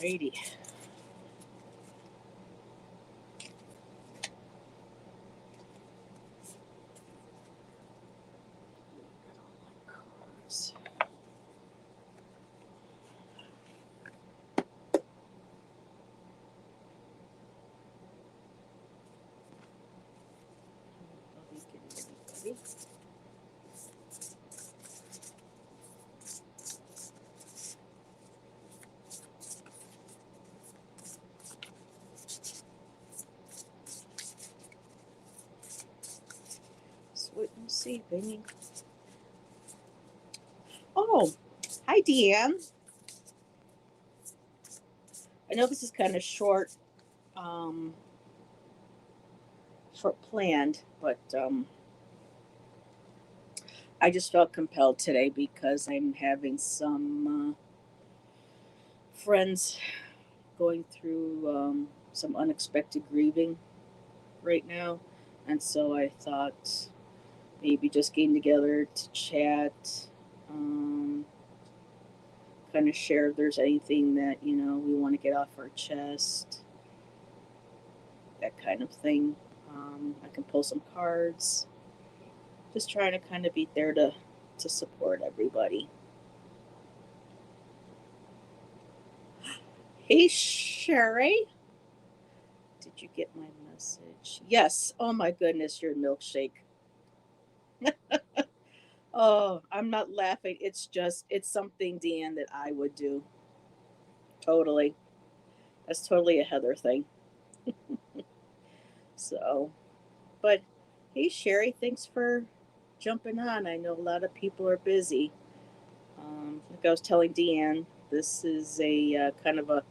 Alrighty. Sweet and saving. Oh, hi, Deanne. I know this is kind of um, short planned, but I just felt compelled today because I'm having some friends going through some unexpected grieving right now, and so I thought maybe just getting together to chat, um, kind of share if there's anything that we want to get off our chest, that kind of thing. I can pull some cards, just trying to kind of be there to support everybody. Hey, Sherry, did you get my message? Yes. Oh my goodness, your milkshake. Oh, I'm not laughing. It's something, Dan, that I would do. Totally. That's totally a Heather thing. So, but hey, Sherry, thanks for jumping on. I know a lot of people are busy. Like I was telling Deanne, this is a kind of a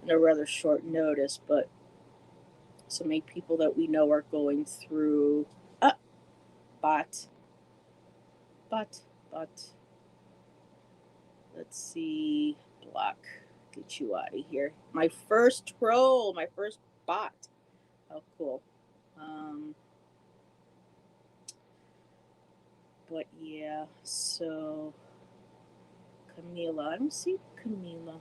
rather short notice, but so many people that we know are going through. Uh, but, but, but, let's see. Block. Get you out of here. My first troll, my first bot. Oh, cool. Um, but yeah, so Camila. I don't see Camila.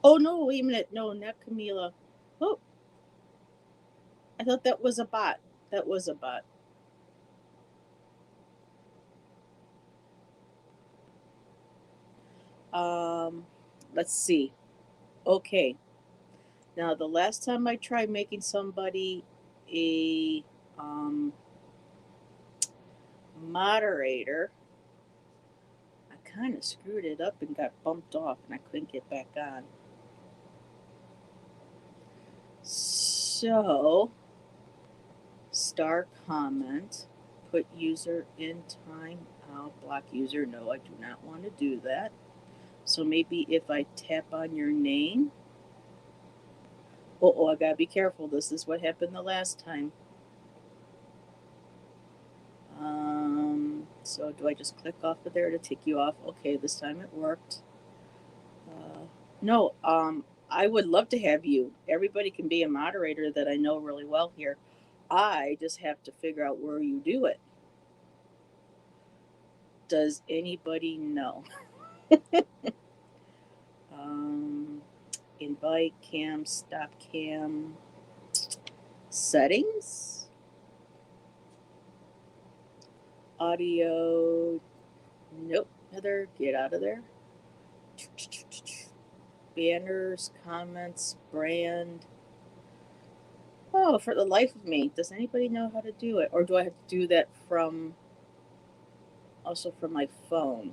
Oh no, wait a minute. No, not Camila. Oh, I thought that was a bot. That was a bot. Um, let's see. Okay. Now the last time I tried making somebody a moderator, I kind of screwed it up and got bumped off, and I couldn't get back on. So, star comment, put user in time out, block user. No, I do not want to do that. So maybe if I tap on your name, oh, I gotta be careful. This is what happened the last time. So do I just click off of there to take you off? Okay, this time it worked. No, I would love to have you. Everybody can be a moderator that I know really well here. I just have to figure out where you do it. Does anybody know? um, invite cam, stop cam, settings, audio. Nope, Heather, get out of there. Banners, comments, brand. Oh, for the life of me, does anybody know how to do it? Or do I have to do that from also from my phone?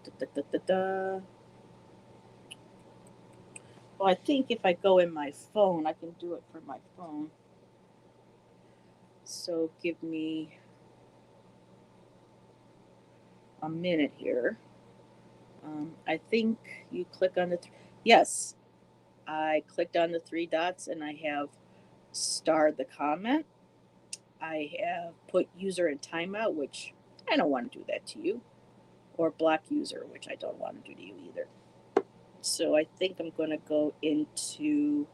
Da, da, da, da, da. Well, I think if I go in my phone, I can do it from my phone. So give me a minute here. I think you click on yes, I clicked on the three dots and I have starred the comment. I have put user in timeout, which I don't want to do that to you, or block user, which I don't want to do to you either. So I think I'm going to go into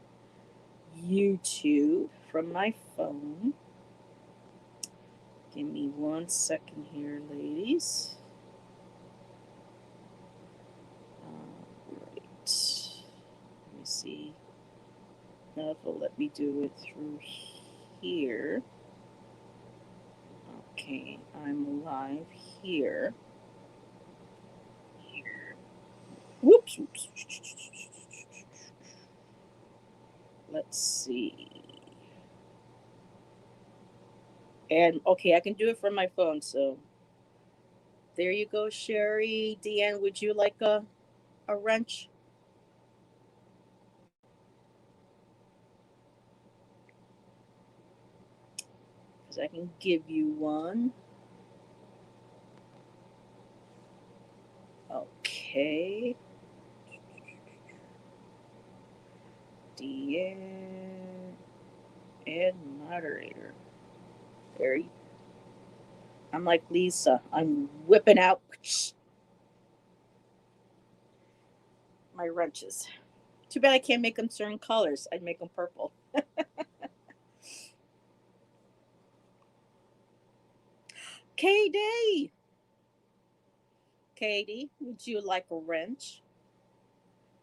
YouTube from my phone. Give me 1 second here, ladies. So let me do it through here. Okay, I'm live here. Whoops, whoops. Let's see. And okay, I can do it from my phone. So there you go, Sherry. Deanne, would you like a wrench? Because I can give you one. Okay. Deanne. Add moderator. There you. I'm like Lisa. I'm whipping out my wrenches. Too bad I can't make them certain colors. I'd make them purple. KD. Katie, would you like a wrench?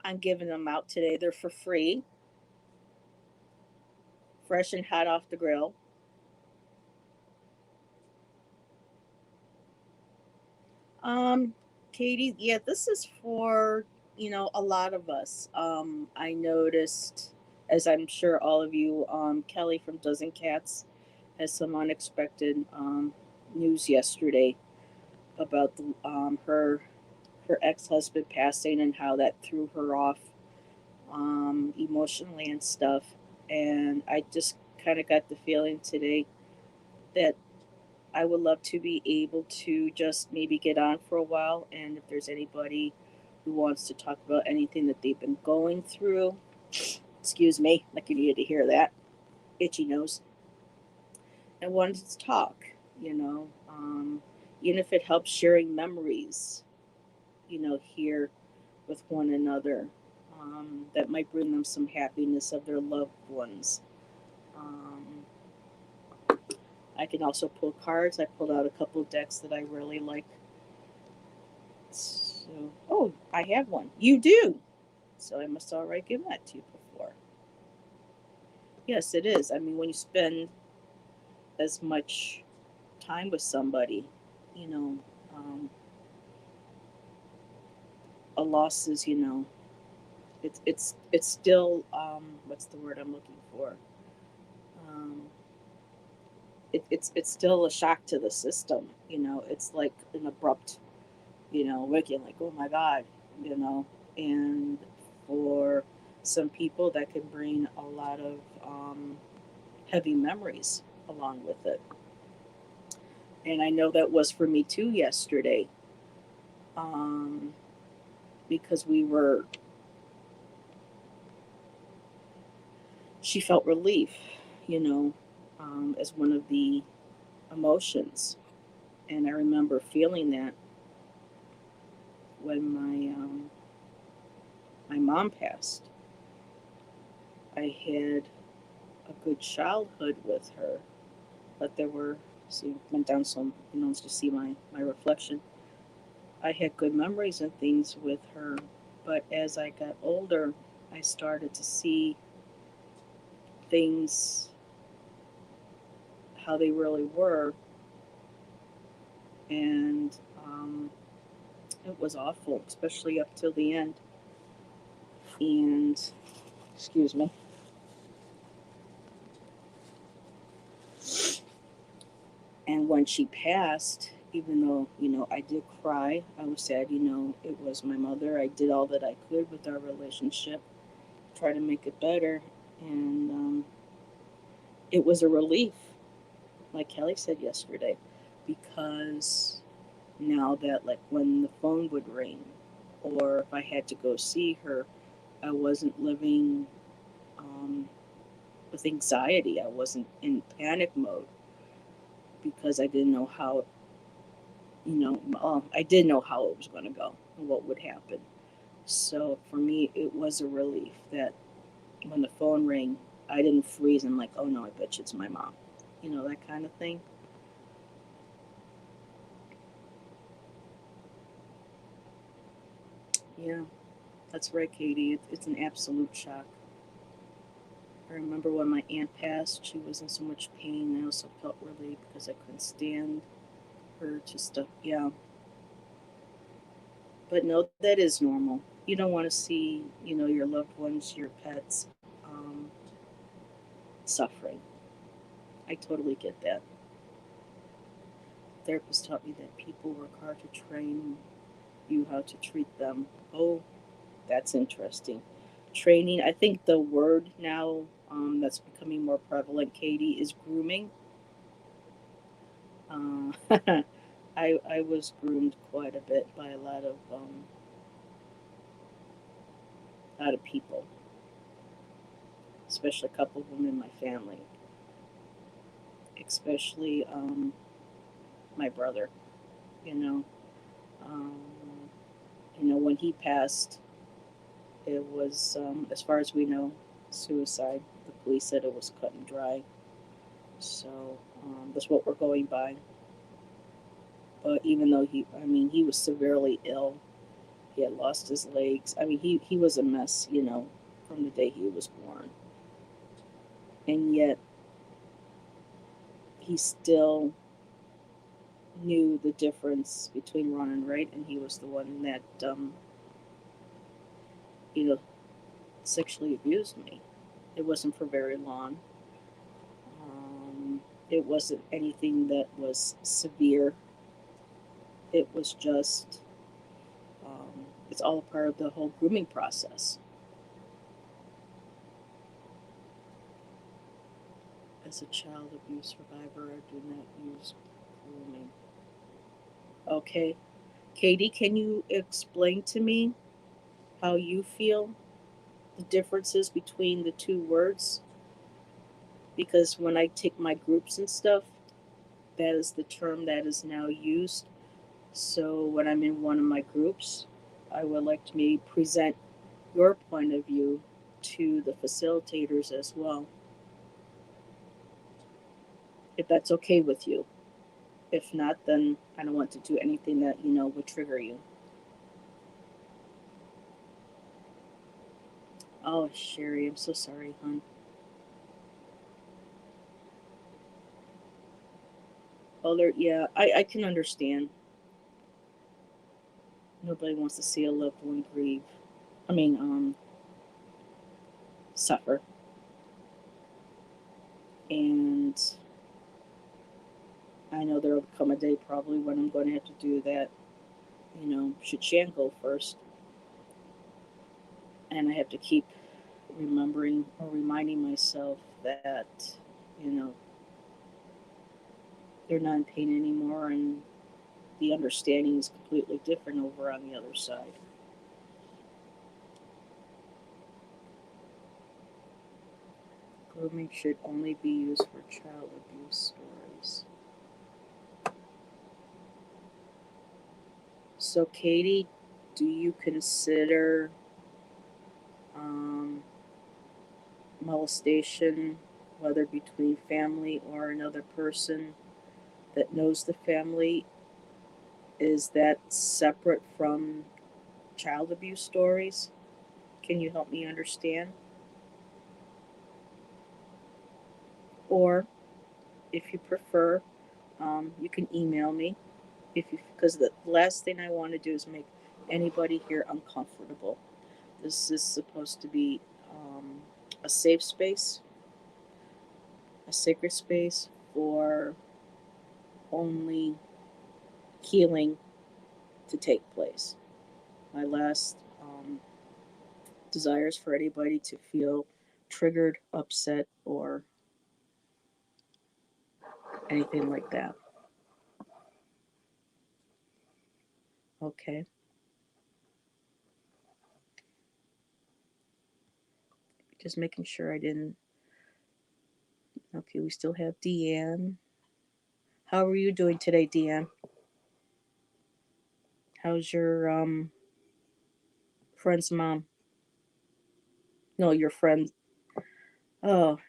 I'm giving them out today. They're for free, fresh and hot off the grill. Um, Katie, yeah, this is for, a lot of us. I noticed, as I'm sure all of you, Kelly from Dozen Cats has some unexpected news yesterday about her ex-husband passing and how that threw her off emotionally and stuff. And I just kind of got the feeling today that I would love to be able to just maybe get on for a while. And if there's anybody who wants to talk about anything that they've been going through, excuse me, like you needed to hear that, itchy nose, and wanted to talk, you know, even if it helps sharing memories, here with one another, that might bring them some happiness of their loved ones. Um, I can also pull cards. I pulled out a couple of decks that I really like. So, oh, I have one. You do. So I must already give that to you before. Yes, it is. I mean, when you spend as much time with somebody, you know, um, a loss is, it's still what's the word I'm looking for? Um, it's still a shock to the system. It's like an abrupt, waking, like, oh my god, you know, and for some people that can bring a lot of heavy memories along with it. And I know that was for me too yesterday, um, because she felt relief, you know, as one of the emotions. And I remember feeling that when my mom passed. I had a good childhood with her, but there were, see, went down some, to see my reflection. I had good memories and things with her, but as I got older, I started to see things how they really were, and it was awful, especially up till the end. And excuse me. And when she passed, even though, I did cry, I was sad, it was my mother. I did all that I could with our relationship, try to make it better. And it was a relief, like Kelly said yesterday, because now that, like, when the phone would ring or if I had to go see her, I wasn't living um, with anxiety. I wasn't in panic mode because I didn't know how, I did know how it was going to go and what would happen. So for me, it was a relief that when the phone rang, I didn't freeze and like, oh no, I bet you it's my mom. That kind of thing. Yeah, that's right, Katie. It's an absolute shock. I remember when my aunt passed, she was in so much pain. I also felt relief because I couldn't stand her to stuff. Yeah, but no, that is normal. You don't want to see, your loved ones, your pets, suffering. I totally get that. Therapist taught me that people work hard to train you how to treat them. Oh, that's interesting. Training. I think the word now that's becoming more prevalent, Katie, is grooming. Uh, I was groomed quite a bit by a lot of people, especially a couple of them in my family, especially my brother. You know, um, when he passed, it was, as far as we know, suicide. The police said it was cut and dry. So that's what we're going by. But even though he was severely ill, he had lost his legs. I mean, he was a mess, from the day he was born. And yet, he still knew the difference between wrong and right, and he was the one that, you know, sexually abused me. It wasn't for very long. It wasn't anything that was severe. It was just, it's all a part of the whole grooming process. As a child abuse survivor, I do not use grooming. Okay. Katie, can you explain to me how you feel the differences between the two words? Because when I take my groups and stuff, that is the term that is now used. So when I'm in one of my groups, I would like to maybe present your point of view to the facilitators as well, if that's okay with you. If not, then I don't want to do anything that would trigger you. Oh, Sherry, I'm so sorry, hon. Oh, yeah, I can understand. Nobody wants to see a loved one grieve. I mean, suffer. And I know there will come a day probably when I'm going to have to do that. Should Shan go first? And I have to keep remembering or reminding myself that, you know, they're not in pain anymore and the understanding is completely different over on the other side. Grooming should only be used for child abuse stories. So, Katie, do you consider um, molestation, whether between family or another person that knows the family, is that separate from child abuse stories? Can you help me understand? Or, if you prefer, you can email me. Because the last thing I want to do is make anybody here uncomfortable. This is supposed to be a safe space, a sacred space for only healing to take place. My last desires for anybody to feel triggered, upset, or anything like that. Okay, just making sure I didn't. Okay, we still have Deanne. How are you doing today, Deanne? How's your friend's mom? No, your friend. Oh,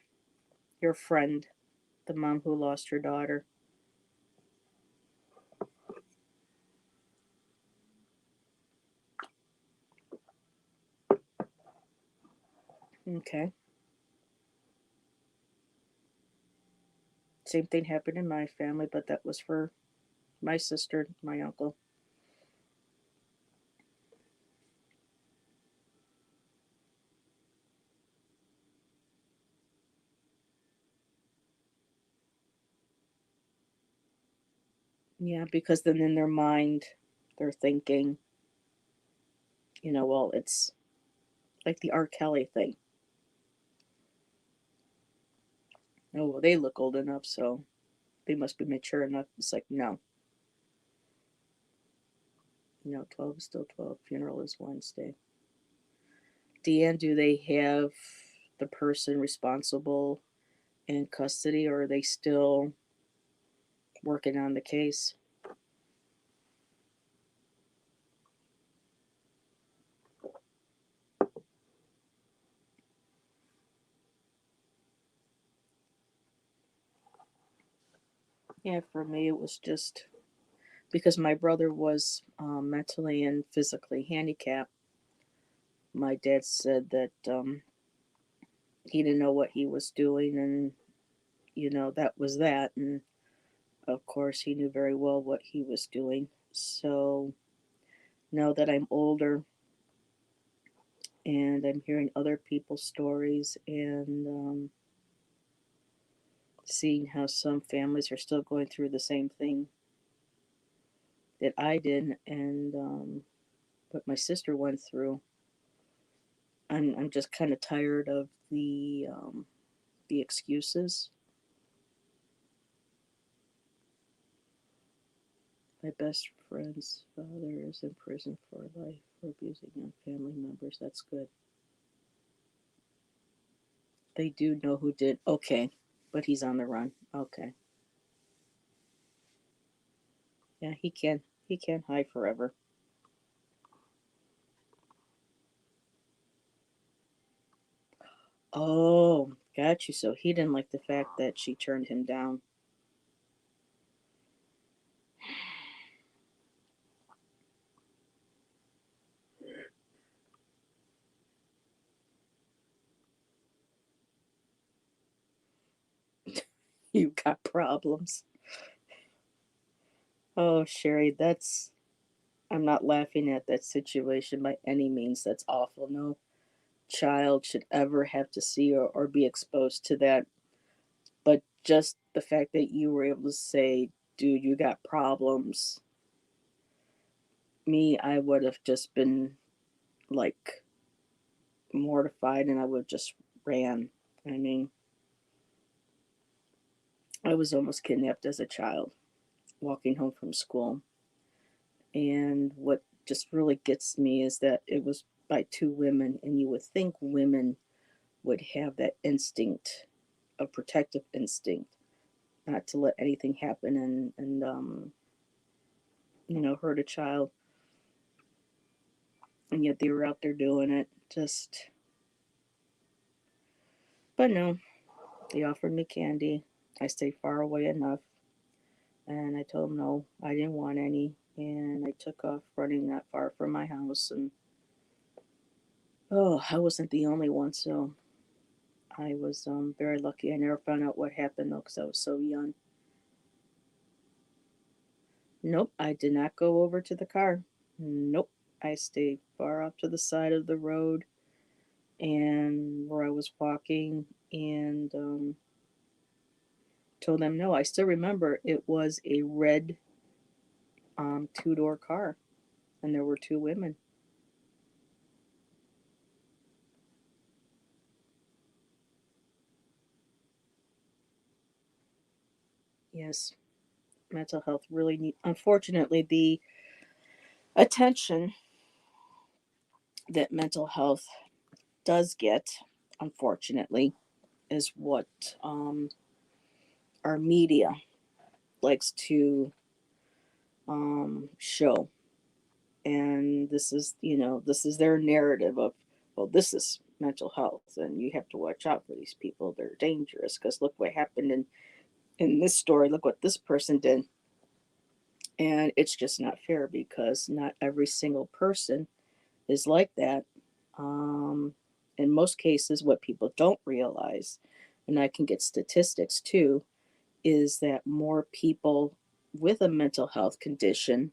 your friend, the mom who lost her daughter. Okay. Same thing happened in my family, but that was for my sister, my uncle. Yeah, because then in their mind, they're thinking, well, it's like the R. Kelly thing. Oh, well, they look old enough, so they must be mature enough. It's like, no, 12 is still 12. Funeral is Wednesday. Deanne, do they have the person responsible in custody, or are they still working on the case? Yeah, for me, it was just because my brother was mentally and physically handicapped. My dad said that he didn't know what he was doing, and that was that. And of course, he knew very well what he was doing. So now that I'm older and I'm hearing other people's stories and seeing how some families are still going through the same thing that I did and what my sister went through, I'm just kind of tired of the excuses. My best friend's father is in prison for life for abusing young family members. That's good. They do know who did. Okay, but he's on the run. Okay, yeah, he can hide forever. Oh, got you. So he didn't like the fact that she turned him down. You got problems. Oh, Sherry, that's. I'm not laughing at that situation by any means. That's awful. No child should ever have to see or be exposed to that. But just the fact that you were able to say, dude, you got problems. Me, I would have just been like mortified and I would have just ran. I mean, I was almost kidnapped as a child walking home from school. And what just really gets me is that it was by two women, and you would think women would have that instinct, a protective instinct, not to let anything happen and hurt a child. And yet they were out there doing it. But no, they offered me candy. I stayed far away enough, and I told them no, I didn't want any. And I took off running not far from my house. And oh, I wasn't the only one, so I was very lucky. I never found out what happened though, because I was so young. Nope, I did not go over to the car. Nope, I stayed far off to the side of the road and where I was walking and told them no. I still remember it was a red two-door car, and there were two women. Yes, mental health really need. Unfortunately, the attention that mental health does get, unfortunately, is what our media likes to show. And this is their narrative of, well, this is mental health and you have to watch out for these people. They're dangerous because look what happened in this story. Look what this person did. And it's just not fair because not every single person is like that. Um, in most cases, what people don't realize, and I can get statistics too, is that more people with a mental health condition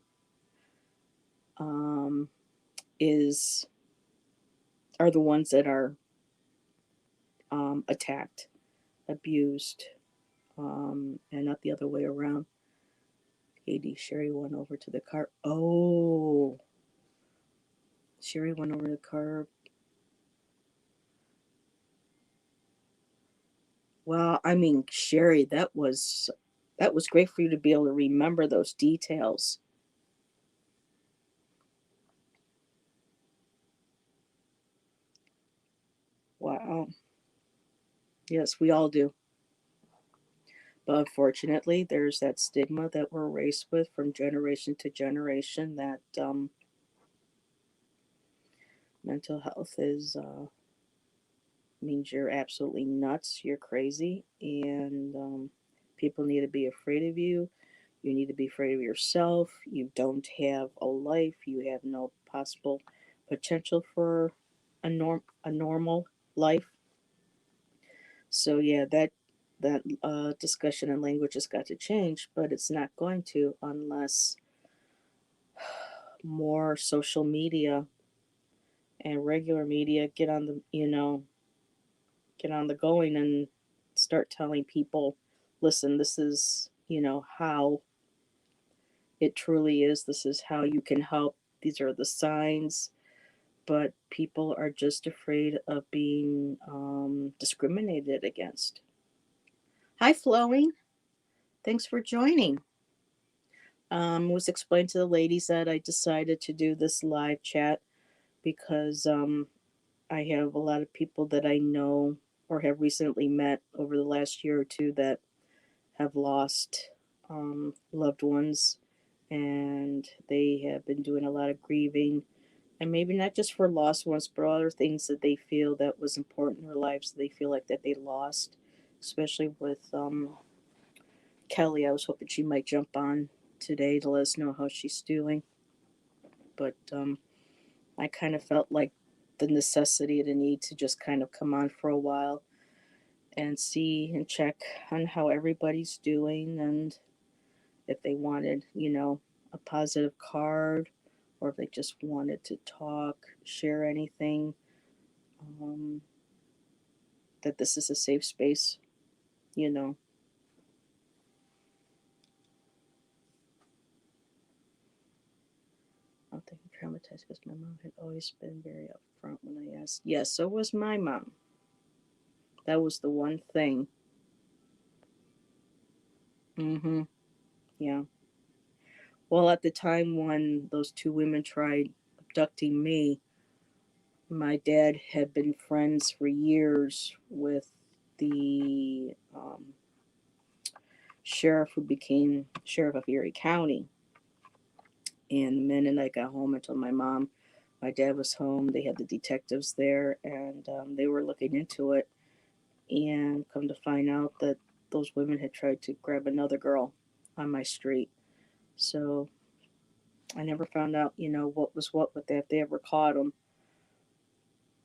um, is are the ones that are attacked, abused, and not the other way around. Katie, Sherry went over to the car. Oh, Sherry went over to the car. Well, I mean, Sherry, that was great for you to be able to remember those details. Wow. Yes, we all do. But unfortunately, there's that stigma that we're raised with from generation to generation that mental health is means you're absolutely nuts, you're crazy, and people need to be afraid of you. You need to be afraid of yourself. You don't have a life. You have no possible potential for a normal life. So yeah, that discussion and language has got to change, but it's not going to unless more social media and regular media get on the going and start telling people, listen, this is how it truly is. This is how you can help. These are the signs. But people are just afraid of being discriminated against. Hi, Flowing. Thanks for joining. Was explained to the ladies that I decided to do this live chat because I have a lot of people that I know or have recently met over the last year or two that have lost loved ones, and they have been doing a lot of grieving, and maybe not just for lost ones, but other things that they feel that was important in their lives they feel like that they lost, especially with Kelly. I was hoping she might jump on today to let us know how she's doing, but I kind of felt like the necessity, the need to just kind of come on for a while and see and check on how everybody's doing, and if they wanted, a positive card, or if they just wanted to talk, share anything, um, that this is a safe space, you know. I'm thinking traumatized because my mom had always been very upfront when I asked. Yes, so was my mom. That was the one thing. Mm-hmm. Yeah. Well, at the time when those two women tried abducting me, my dad had been friends for years with the sheriff who became sheriff of Erie County. And the minute I got home, I told my dad was home. They had the detectives there, and they were looking into it. And come to find out that those women had tried to grab another girl on my street. So I never found out, what was what with that, if they ever caught them.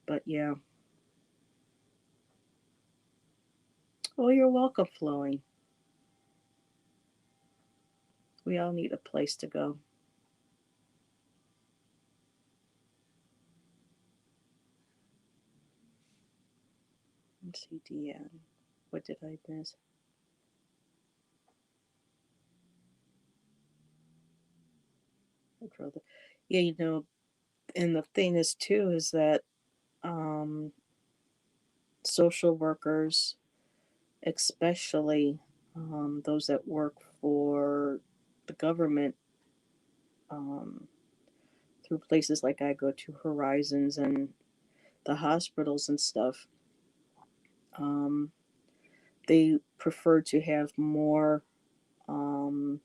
But yeah. Oh, you're welcome, Flowing. We all need a place to go. Let's see, Deanne. What did I miss? Yeah, and the thing is too is that um, social workers, especially those that work for the government, um, through places like I go to, Horizons and the hospitals and stuff, um, they prefer to have more um,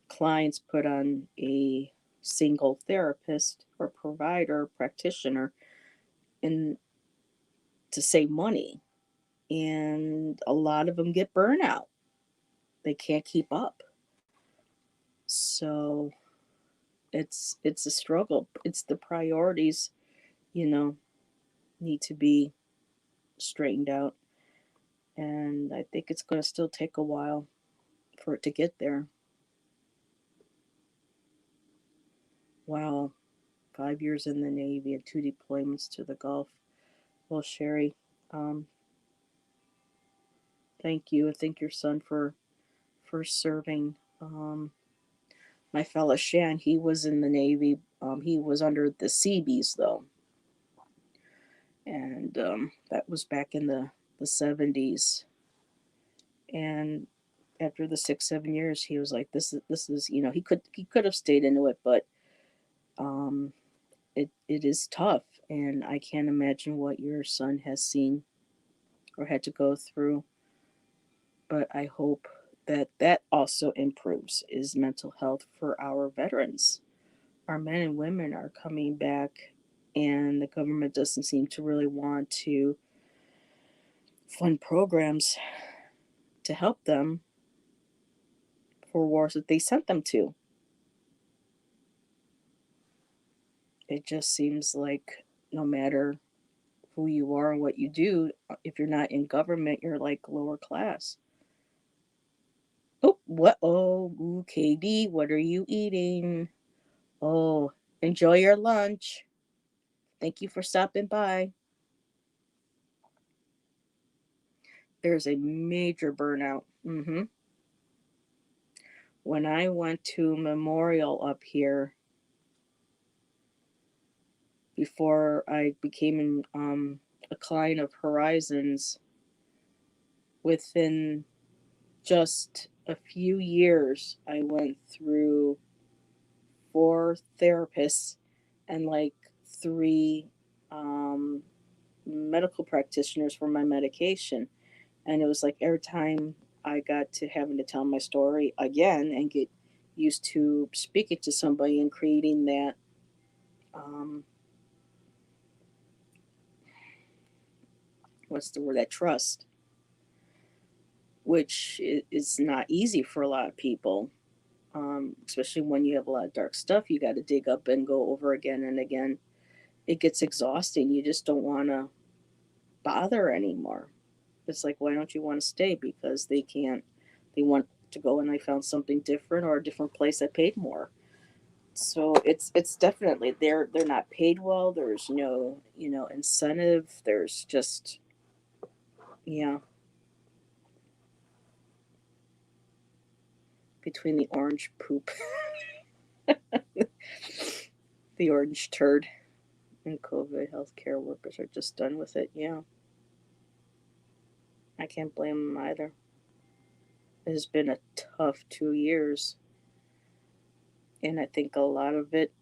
clients put on a single therapist or provider practitioner and to save money. And a lot of them get burnout. They can't keep up. So it's a struggle. It's the priorities, you know, need to be straightened out. And I think it's going to still take a while. for it to get there. Wow. 5 years in the Navy and 2 deployments to the Gulf. Well, Sherry, um, thank you. And thank your son for serving. My fella Shan, he was in the Navy. He was under the Seabees, though. And that was back in the 70s. And after the 6 7 years, he was like, this is he could have stayed into it, but um, it is tough, and I can't imagine what your son has seen or had to go through. But I hope that that also improves is mental health for our veterans. Our men and women are coming back, and the government doesn't seem to really want to fund programs to help them for wars that they sent them to. It just seems like no matter who you are and what you do, if you're not in government, you're like lower class. Oh, what? Oh, ooh, KB, what are you eating? Oh, enjoy your lunch. Thank you for stopping by. There's a major burnout. When I went to Memorial up here before I became a client of Horizons, within just a few years, I went through 4 therapists and like 3 um, medical practitioners for my medication. And it was like every time I got to having to tell my story again and get used to speaking to somebody and creating that um, what's the word, that trust, which is not easy for a lot of people, especially when you have a lot of dark stuff you got to dig up and go over again and again. It gets exhausting. You just don't want to bother anymore. It's like, why don't you want to stay? Because they can't, they want to go and they found something different or a different place that paid more. So it's definitely they're not paid well. There's no incentive. There's just yeah, between the orange poop, the orange turd, and COVID, healthcare workers are just done with it. Yeah, I can't blame them either. It has been a tough 2 years, and I think a lot of it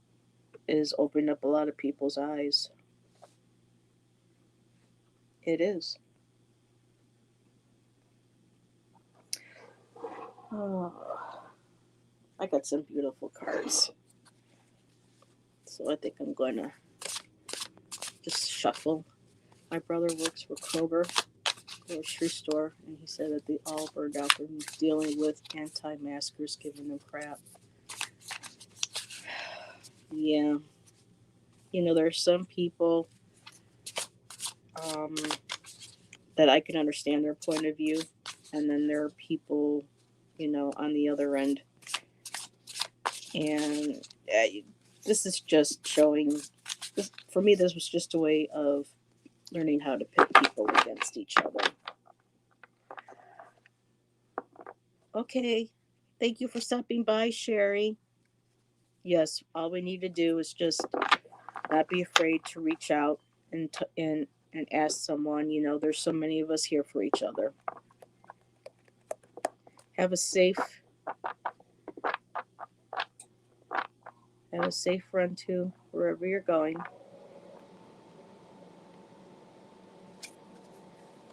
is opening up a lot of people's eyes. It is. Oh, I got some beautiful cards, so I think I'm going to just shuffle. My brother works for Kroger grocery store, and he said that they all burned out from dealing with anti-maskers giving them crap. Yeah, there are some people um, that I can understand their point of view, and then there are people, on the other end, and this is just showing. For me, this was just a way of learning how to pit people against each other. Okay, thank you for stopping by, Sherry. Yes, all we need to do is just not be afraid to reach out and ask someone. There's so many of us here for each other. Have a safe have a safe run to wherever you're going.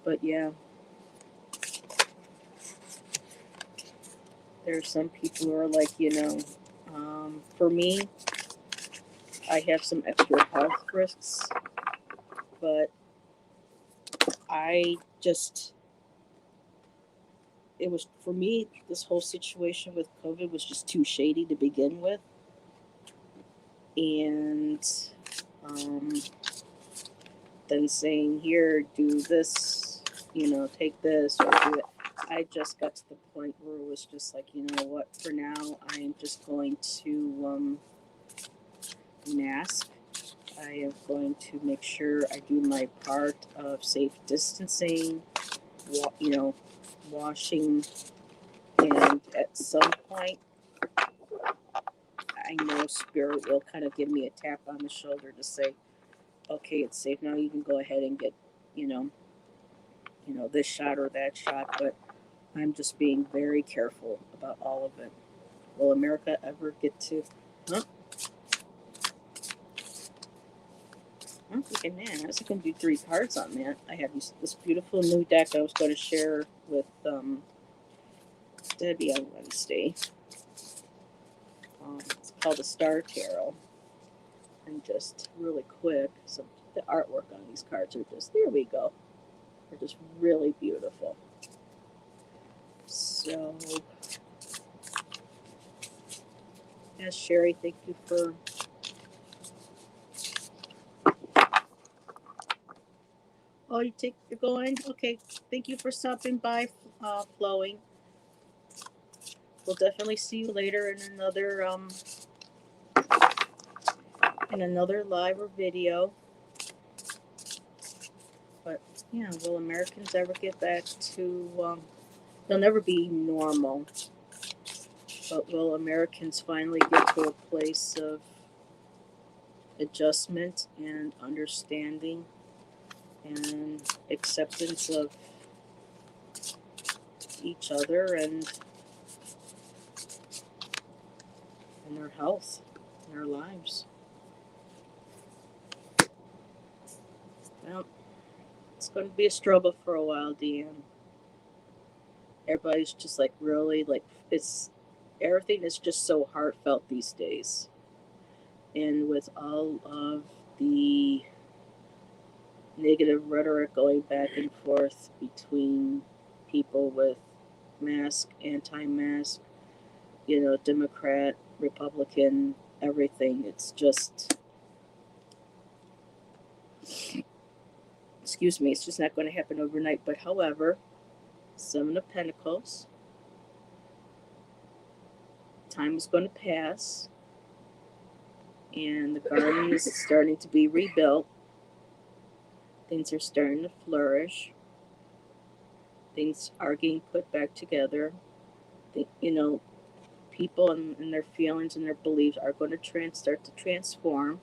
But yeah, there are some people who are like, for me, I have some extra health risks, but I just it was for me, this whole situation with COVID was just too shady to begin with, and um, then saying, here, do this, take this or do it. I just got to the point where it was just like, you know what, for now, I am just going to mask. I am going to make sure I do my part of safe distancing, you know, washing, and at some point, I know Spirit will kind of give me a tap on the shoulder to say, okay, it's safe now. You can go ahead and get, you know, this shot or that shot. But I'm just being very careful about all of it. Will America ever get to? Huh? I'm thinking, man, I was going to do 3 cards on that. I have this beautiful new deck I was going to share with Debbie on Wednesday. It's called the Star Tarot. And just really quick, so the artwork on these cards are just, there we go. They're just really beautiful. So, yes, Sherry, thank you for. Oh, you're going? Okay, thank you for stopping by, Flowing. We'll definitely see you later in another live or video. But yeah, will Americans ever get back to? They'll never be normal. But will Americans finally get to a place of adjustment and understanding and acceptance of each other and their health, and their lives? Well, it's going to be a struggle for a while, Deanne. Everybody's just like really like everything is just so heartfelt these days, and with all of the negative rhetoric going back and forth between people with mask, anti-mask, Democrat, Republican, everything. It's just, excuse me, it's just not going to happen overnight. But however, Seven of Pentacles, time is going to pass, and the garden is starting to be rebuilt. Things are starting to flourish. Things are getting put back together. People and their feelings and their beliefs are going to start to transform.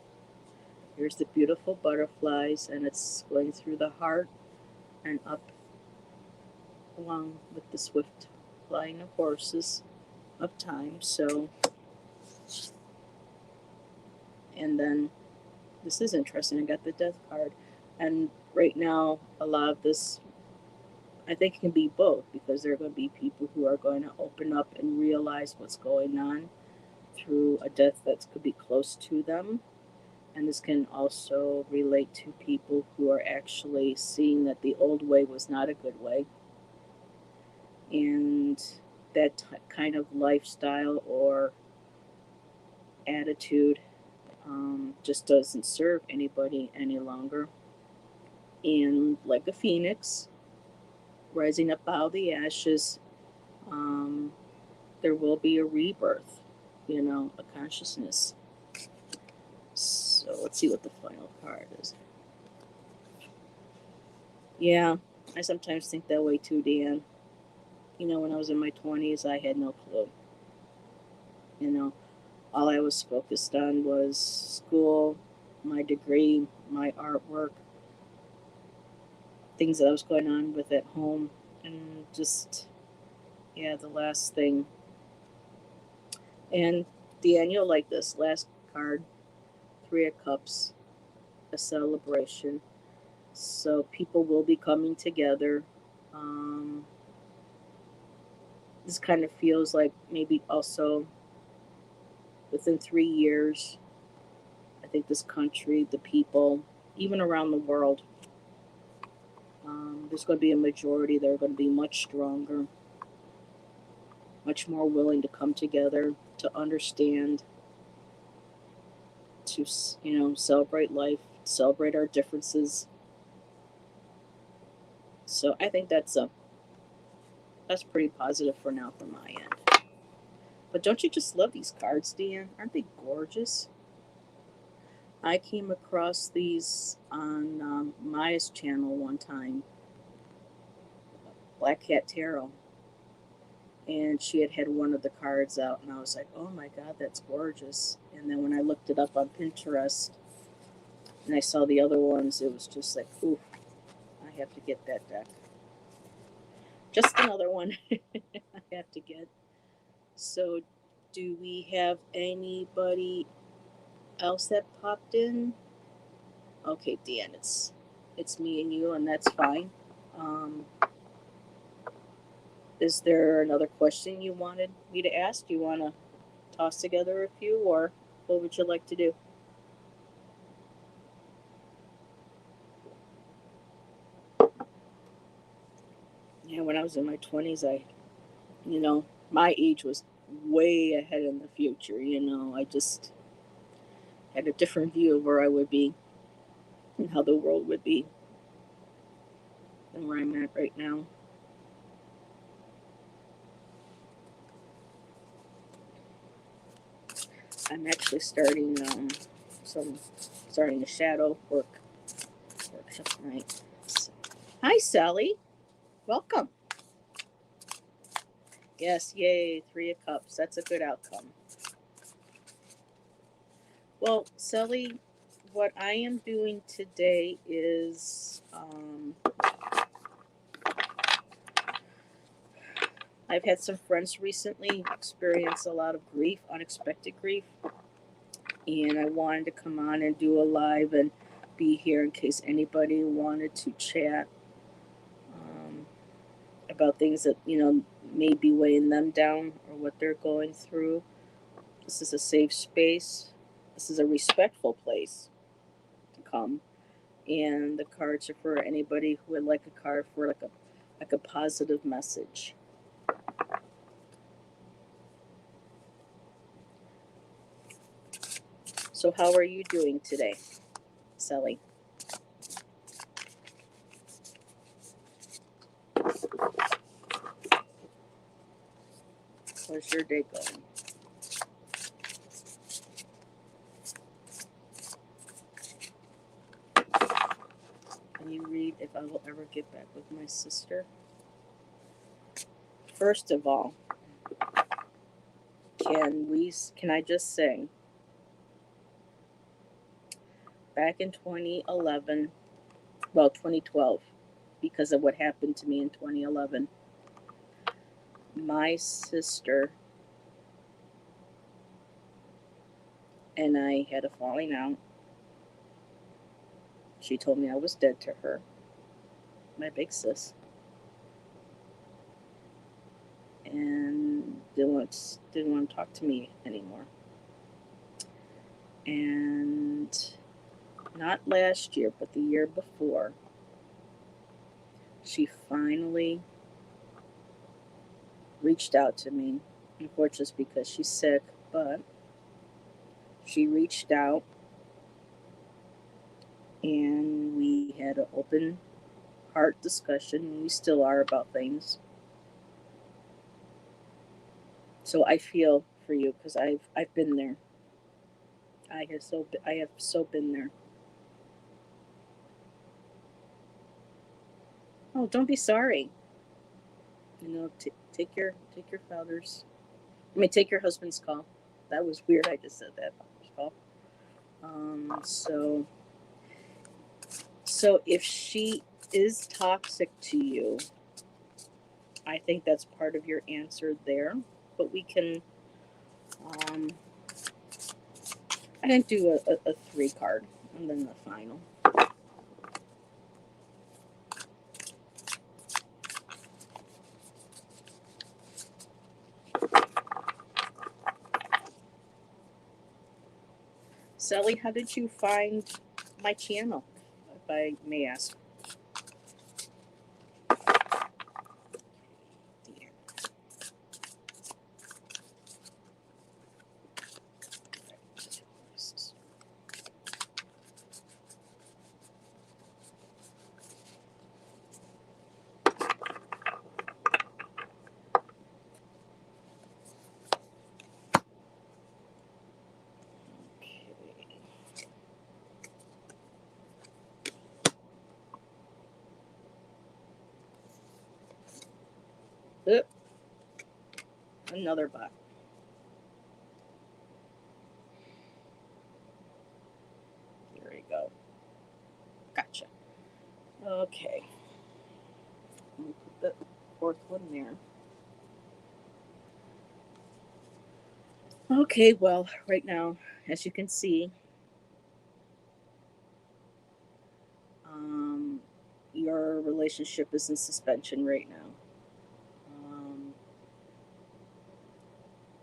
Here's the beautiful butterflies, and it's going through the heart and up along with the swift flying of horses of time. So, and then this is interesting. I got the Death card, and right now a lot of this, I think it can be both, because there are going to be people who are going to open up and realize what's going on through a death that could be close to them. And this can also relate to people who are actually seeing that the old way was not a good way. And that kind of lifestyle or attitude just doesn't serve anybody any longer. And like a phoenix rising up out of the ashes, there will be a rebirth, a consciousness. So let's see what the final card is. Yeah, I sometimes think that way too, Dan. When I was in my 20s, I had no clue. All I was focused on was school, my degree, my artwork, things that I was going on with at home, and just, yeah, the last thing. And Dan, you'll like this last card, 3 of Cups, a celebration. So people will be coming together. This kind of feels like maybe also within 3 years, I think this country, the people, even around the world, there's going to be a majority that are going to be much stronger, much more willing to come together, to understand, to celebrate life, celebrate our differences. So I think that's That's pretty positive for now from my end. But don't you just love these cards, Dan? Aren't they gorgeous? I came across these on Maya's channel one time, Black Cat Tarot, and she had one of the cards out, and I was like, oh my god, that's gorgeous. And then when I looked it up on Pinterest and I saw the other ones, it was just like, ooh, I have to get that deck. Just another one I have to get. So, do we have anybody else that popped in? Okay, Dan, it's me and you, and that's fine. Um, is there another question you wanted me to ask? Do you want to toss together a few, or what would you like to do? Yeah, when I was in my 20s, my age was way ahead in the future. I just had a different view of where I would be and how the world would be than where I'm at right now. I'm actually starting a shadow workshop tonight. So, hi, Sally. Welcome. Yes, yay, 3 of Cups. That's a good outcome. Well, Sally, what I am doing today is I've had some friends recently experience a lot of grief, unexpected grief, and I wanted to come on and do a live and be here in case anybody wanted to chat um, about things that may be weighing them down or what they're going through. This is a safe space. This is a respectful place to come, and the cards are for anybody who would like a card for like a positive message. So how are you doing today, Sally? How's your day going? Can you read if I will ever get back with my sister? First of all, can I just say, back in 2011, well, 2012, because of what happened to me in 2011, my sister and I had a falling out. She told me I was dead to her, my big sis, and didn't want to talk to me anymore. And not last year, but the year before, she finally reached out to me. Unfortunately, it's because she's sick, but she reached out and we had an open heart discussion, and we still are about things. So I feel for you because I've been there. I have so been there. Oh, don't be sorry. Take your father's. Take your husband's call. That was weird. I just said that father's call. So if she is toxic to you, I think that's part of your answer there. But we can. Um, I didn't do a 3 card, and then the final. Sally, how did you find my channel, if I may ask? Another bot. There we go. Gotcha. Okay. Let me put the fourth one there. Okay, well, right now, as you can see, um, your relationship is in suspension right now. Um,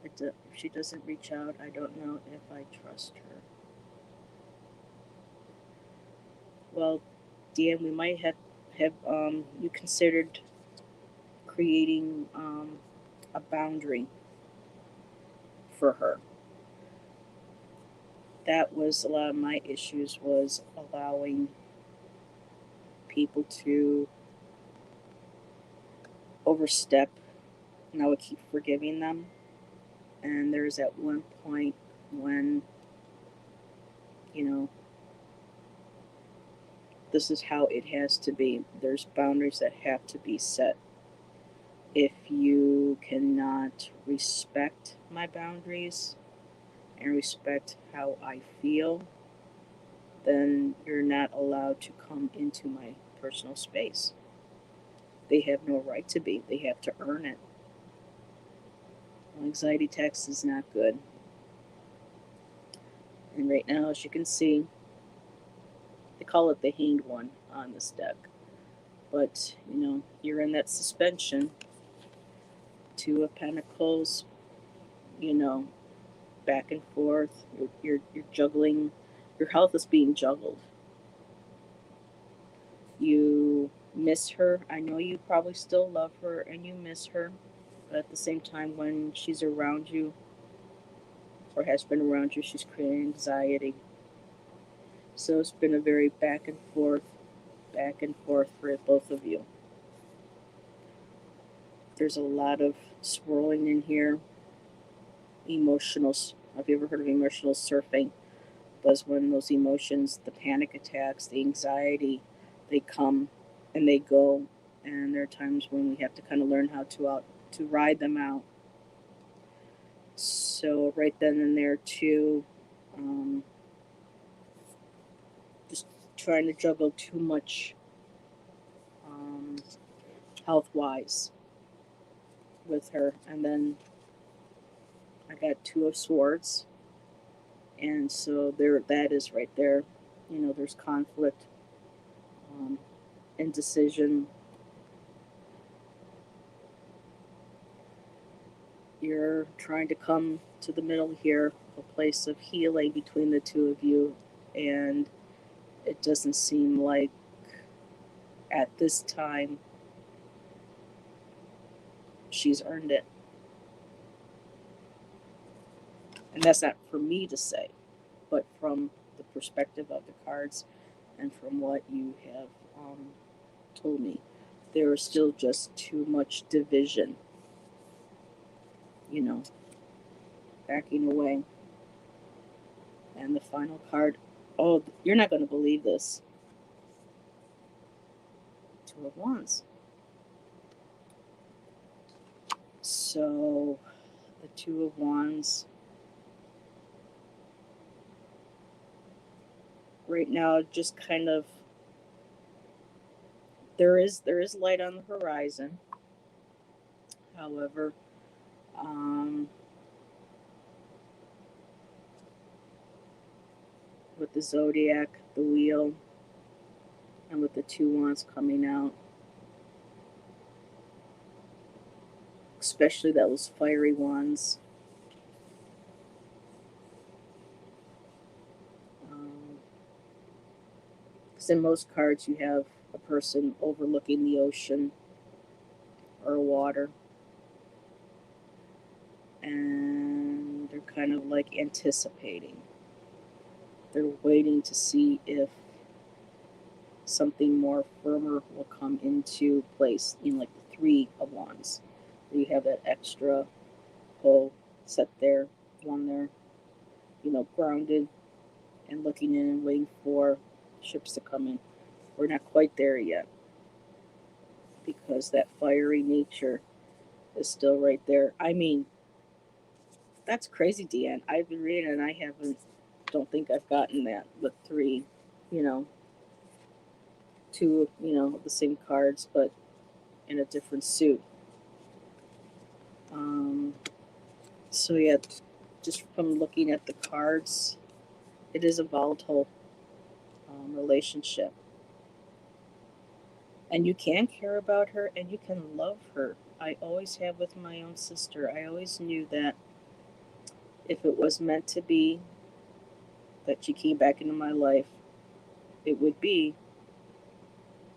if she doesn't reach out, I don't know if I trust her. Well, Dan, we might have you considered creating a boundary for her. That was a lot of my issues, was allowing people to overstep, and I would keep forgiving them. And there's at one point when, you know, this is how it has to be. There's boundaries that have to be set. If you cannot respect my boundaries and respect how I feel, then you're not allowed to come into my personal space. They have no right to be. They have to earn it. Anxiety text is not good. And right now, as you can see, they call it the hanged one on this deck. But, you're in that suspension. Two of Pentacles, you know, back and forth. You're juggling. Your health is being juggled. You miss her. I know you probably still love her and you miss her. But at the same time, when she's around you or has been around you, she's creating anxiety. So it's been a very back and forth for both of you. There's a lot of swirling in here. Emotional. Have you ever heard of emotional surfing? Was when those emotions, the panic attacks, the anxiety, they come and they go. And there are times when we have to kind of learn how to ride them out. So right then and there too, just trying to juggle too much health wise with her. And then I got Two of Swords, and so that is right there. There's conflict, indecision. You're trying to come to the middle here, a place of healing between the two of you, and it doesn't seem like at this time she's earned it. And that's not for me to say, but from the perspective of the cards and from what you have told me, there is still just too much division, backing away. And the final card, oh, you're not going to believe this. Two of Wands. So the Two of Wands right now, just kind of, there is light on the horizon. However, with the Zodiac, the Wheel, and with the Two Wands coming out, especially those fiery ones. Because in most cards, you have a person overlooking the ocean or water, and they're kind of like anticipating. They're waiting to see if something more firmer will come into place, like the Three of Wands. You have that extra pole set there, one there, grounded and looking in and waiting for ships to come in. We're not quite there yet because that fiery nature is still right there. I mean, That's crazy, Deanne. I've been reading and I haven't, don't think I've gotten that. But three, you know, two, the same cards, but in a different suit. Um, so yeah, just from looking at the cards, it is a volatile relationship, and you can care about her and you can love her. I always have with my own sister. I always knew that if it was meant to be, that she came back into my life, it would be.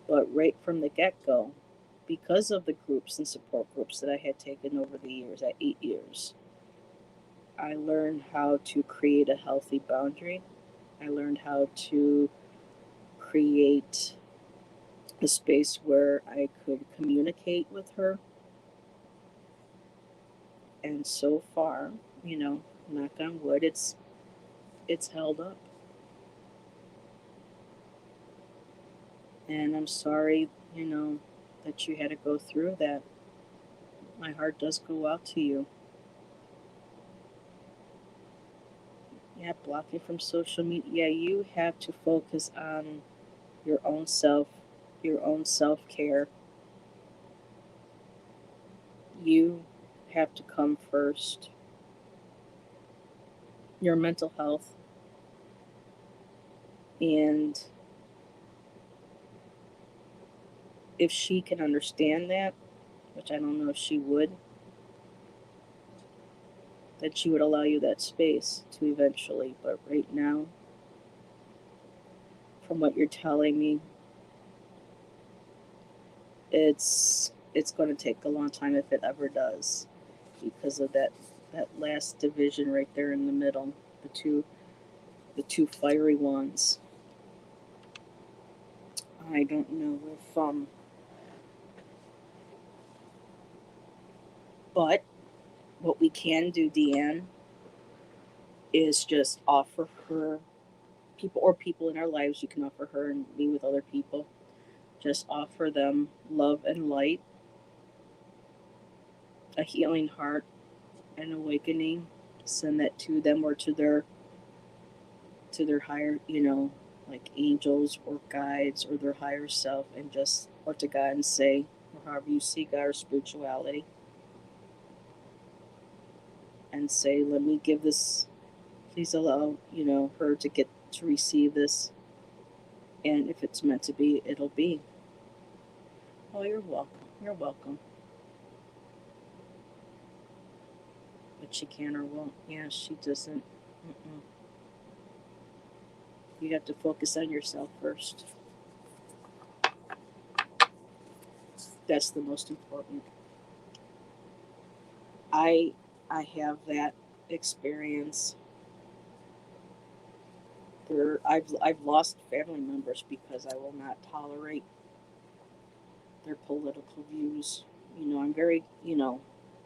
But right from the get go, because of the groups and support groups that I had taken over the years, at 8 years, I learned how to create a healthy boundary. I learned how to create a space where I could communicate with her. And so far, knock on wood, it's held up. And I'm sorry, that you had to go through that. My heart does go out to you. Yeah, blocking from social media. Yeah, you have to focus on your own self, your own self care. You have to come first. Your mental health. And if she can understand that, which I don't know if she would, then she would allow you that space to eventually. But right now, from what you're telling me, it's going to take a long time if it ever does, because of that last division right there in the middle, the two fiery ones. I don't know if but what we can do, Deanne, is just offer her people in our lives. You can offer her and me with other people. Just offer them love and light, a healing heart, an awakening. Send that to them or to their higher, like angels or guides or their higher self, and just or to God and say, or however you see God or spirituality, and say, let me give this. Please allow her to get to receive this, and if it's meant to be, it'll be. Oh, you're welcome. You're welcome. But she can or won't. Yeah, she doesn't. Mm-mm. You have to focus on yourself first. That's the most important. I I have that experience. I've lost family members because I will not tolerate their political views. I'm very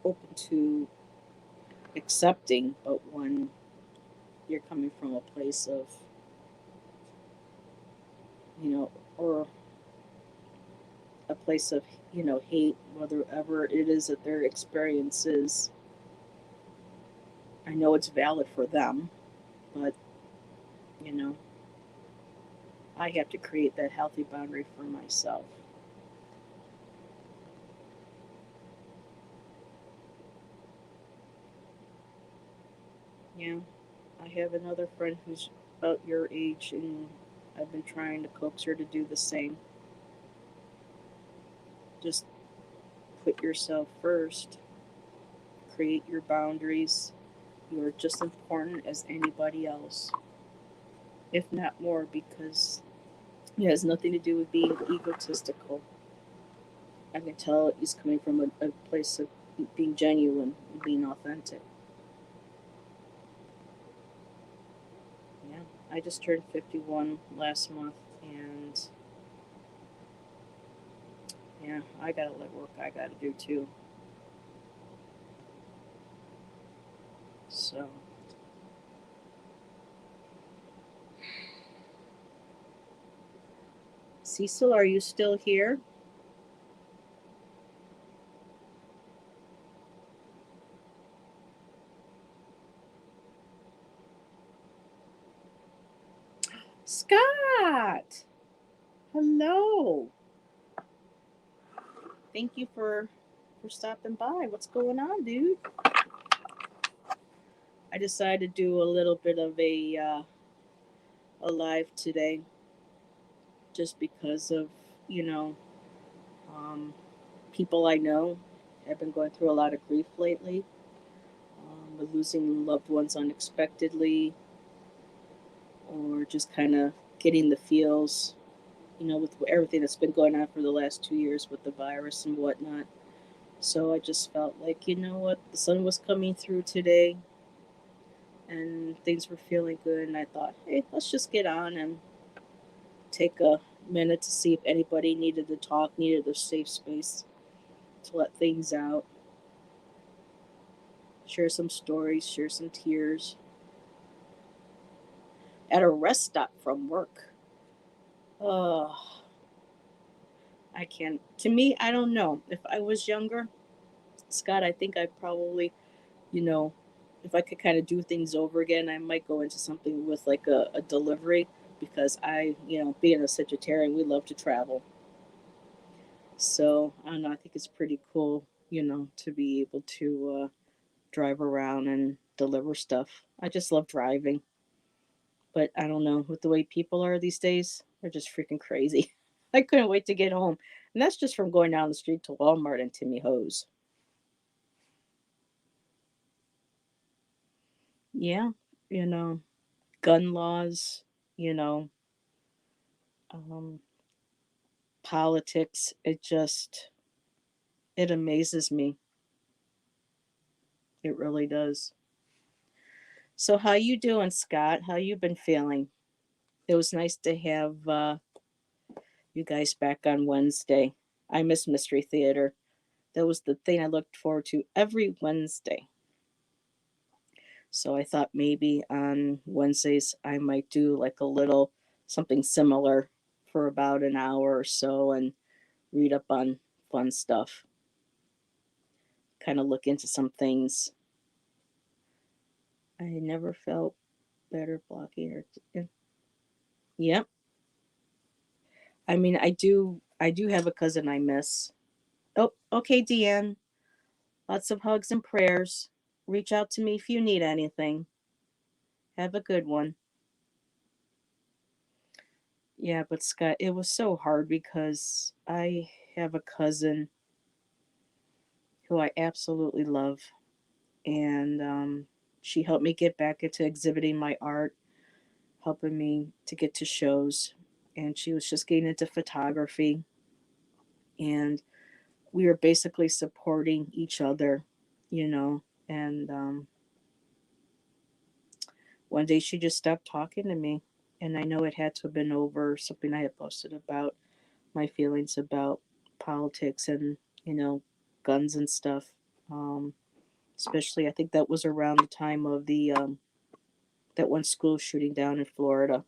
open to accepting, but when you're coming from a place of or a place of hate, whatever it is that their experience is, I know it's valid for them, but you know I have to create that healthy boundary for myself. Yeah, I have another friend who's about your age, and I've been trying to coax her to do the same. Just put yourself first, create your boundaries. You are just important as anybody else, if not more, because it has nothing to do with being egotistical. I can tell he's coming from a place of being genuine and being authentic. Yeah, I just turned 51 last month, and yeah, I gotta let work I gotta do too. So, Cecil, are you still here? Scott, hello. Thank you for stopping by. What's going on, dude? I decided to do a little bit of a live today, just because of you know um, people I know have been going through a lot of grief lately, with losing loved ones unexpectedly, or just kind of getting the feels, with everything that's been going on for the last 2 years with the virus and whatnot. So I just felt like, you know what, the sun was coming through today and things were feeling good. And I thought, hey, let's just get on and take a minute to see if anybody needed to talk, needed a safe space to let things out, share some stories, share some tears at a rest stop from work. Oh, I can't. To me, I don't know. If I was younger, Scott, I think I probably, you know, if I could kind of do things over again, I might go into something with like a delivery, because being a Sagittarian, we love to travel. So I don't know. I think it's pretty cool, to be able to drive around and deliver stuff. I just love driving, but I don't know, with the way people are these days, they're just freaking crazy. I couldn't wait to get home, and that's just from going down the street to Walmart and Timmy Hose. Yeah, you know, gun laws, you know, um, politics. It amazes me. It really does. So how you doing, Scott? How you been feeling? It was nice to have you guys back on Wednesday. I miss Mystery Theater. That was the thing I looked forward to every Wednesday. So I thought maybe on Wednesdays I might do like a little something similar for about an hour or so and read up on fun stuff. Kind of look into some things. I never felt better blocking or yep. I mean, I do have a cousin I miss. Oh, okay, Deanne. Lots of hugs and prayers. Reach out to me if you need anything. Have a good one. Yeah, but Scott, it was so hard because I have a cousin who I absolutely love, and she helped me get back into exhibiting my art, helping me to get to shows, and she was just getting into photography, and we were basically supporting each other, you know, and one day she just stopped talking to me, and I know it had to have been over something I had posted about my feelings about politics and, you know, guns and stuff. Um, Especially, I think that was around the time of the that one school shooting down in Florida.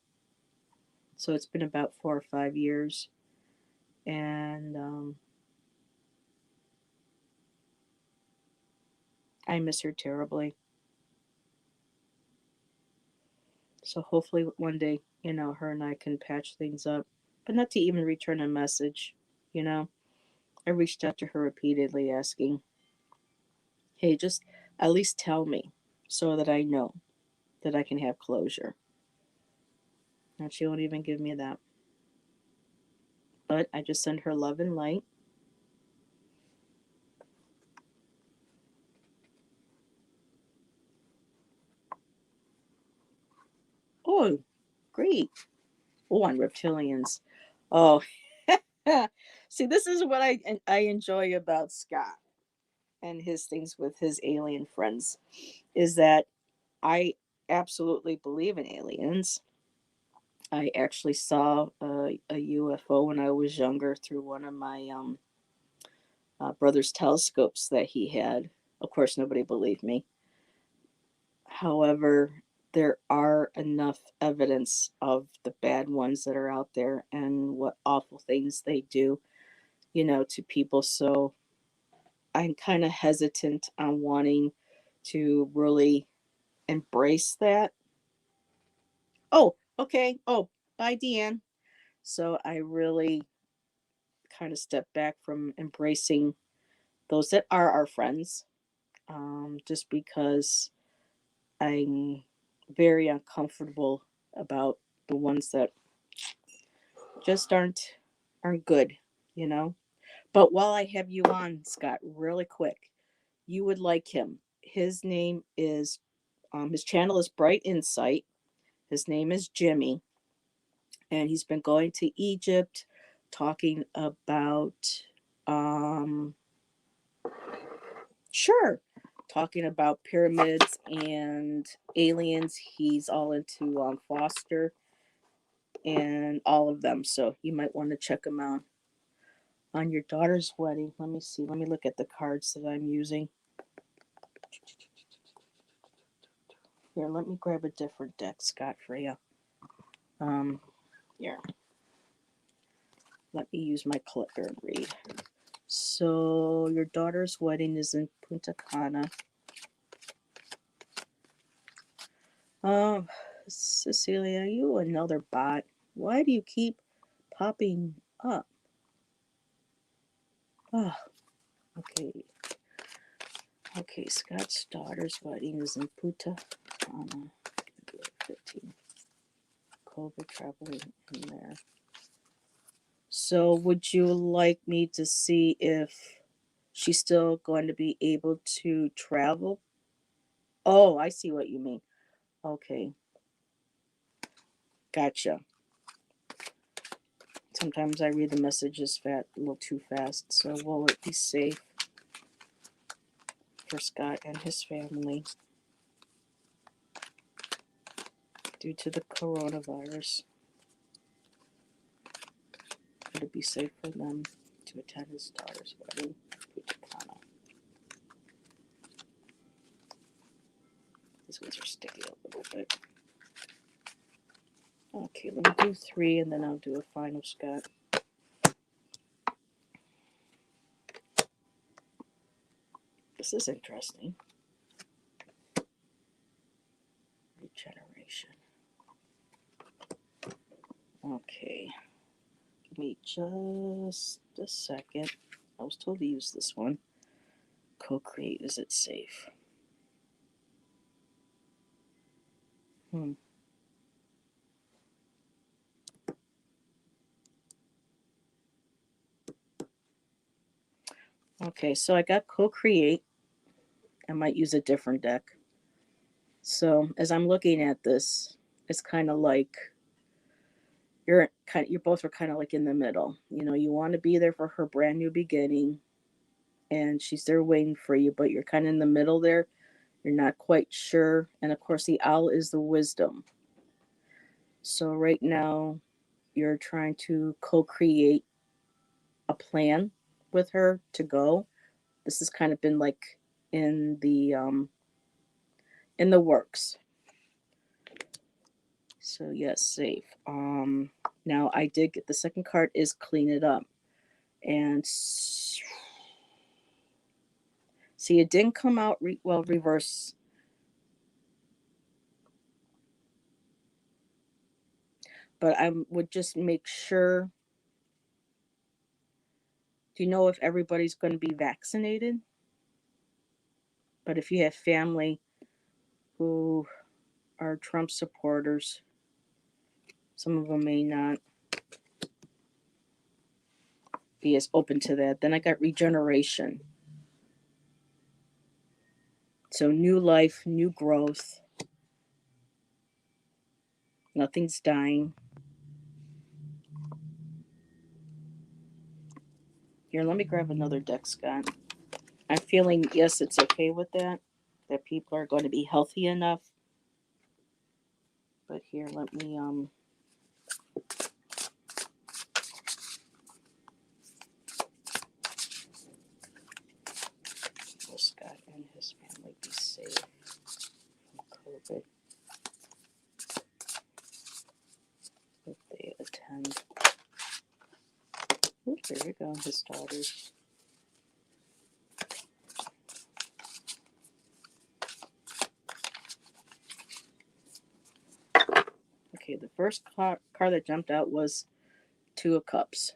So it's been about 4 or 5 years, and I miss her terribly. So hopefully one day, her and I can patch things up, but not to even return a message. You know, I reached out to her repeatedly, asking, "Hey, just at least tell me, so that I know that I can have closure." And she won't even give me that. But I just send her love and light. Oh, great. Oh, on reptilians. Oh, see, this is what I enjoy about Scott and his things with his alien friends, is that I absolutely believe in aliens. I actually saw a UFO when I was younger through one of my brother's telescopes that he had. Of course, nobody believed me. However, there are enough evidence of the bad ones that are out there and what awful things they do, to people. So I'm kind of hesitant on wanting to really embrace that. Oh, okay. Oh, Hi, Deanne. So I really kind of stepped back from embracing those that are our friends, just because I'm very uncomfortable about the ones that just aren't good, you know. But while I have you on, Scott, really quick, you would like him. His name is his channel is Bright Insight. His name is Jimmy, and he's been going to Egypt, talking about um sure, talking about pyramids and aliens. He's all into Foster and all of them, so you might want to check him out. On your daughter's wedding, let me see. Let me look at the cards that I'm using. Here, let me grab a different deck, Scott, for you. Here. Let me use my clicker and read. So, your daughter's wedding is in Punta Cana. Cecilia, you another bot. Why do you keep popping up? Oh, okay. Okay, Scott's daughter's wedding is in Punta Cana. 15. COVID traveling in there. So, would you like me to see if she's still going to be able to travel? Oh, I see what you mean. Okay, gotcha. Sometimes I read the messages a little too fast. So, will it be safe for Scott and his family due to the coronavirus? Would it be safe for them to attend his daughter's wedding? These ones are sticky a little bit. Okay, let me do 3 and then I'll do a final, Scott. This is interesting. Regeneration. Okay. Give me just a second. I was told to use this one. Co-create. Is it safe? Okay, so I got co-create. I might use a different deck. So as I'm looking at this, it's kind of like you both are kind of like in the middle. You know, you want to be there for her brand new beginning, and she's there waiting for you, but you're kind of in the middle there. You're not quite sure, and of course, the owl is the wisdom. So right now, you're trying to co-create a plan with her to go. This has kind of been like in the um, in the works. So yes, safe. Now I did get the second card is clean it up, and see it didn't come out reverse, but I would just make sure. Do you know if everybody's going to be vaccinated? But if you have family who are Trump supporters, some of them may not be as open to that. Then I got regeneration. So new life, new growth. Nothing's dying. Here, let me grab another deck, Scott. I'm feeling, yes, it's okay with that. That people are going to be healthy enough. But here, let me will Scott and his family be safe from COVID if they attend? Ooh, there we go, his daughters. Okay, Okay, the first card that jumped out was Two of Cups.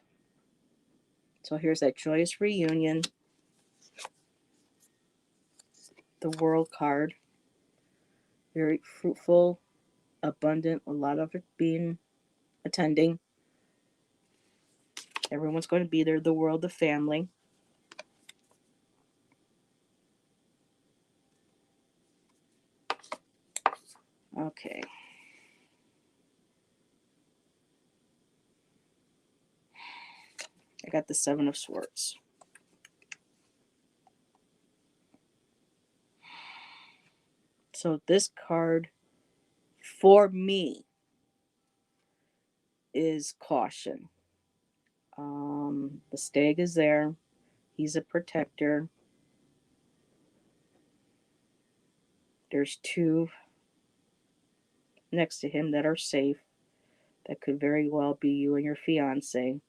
So here's that joyous reunion. The World card. Very fruitful, abundant, a lot of it being attending. Everyone's going to be there. The world, the family. Okay. I got the Seven of Swords. So this card, for me, is caution. The stag is there. He's a protector. There's two next to him that are safe. That could very well be you and your fiance,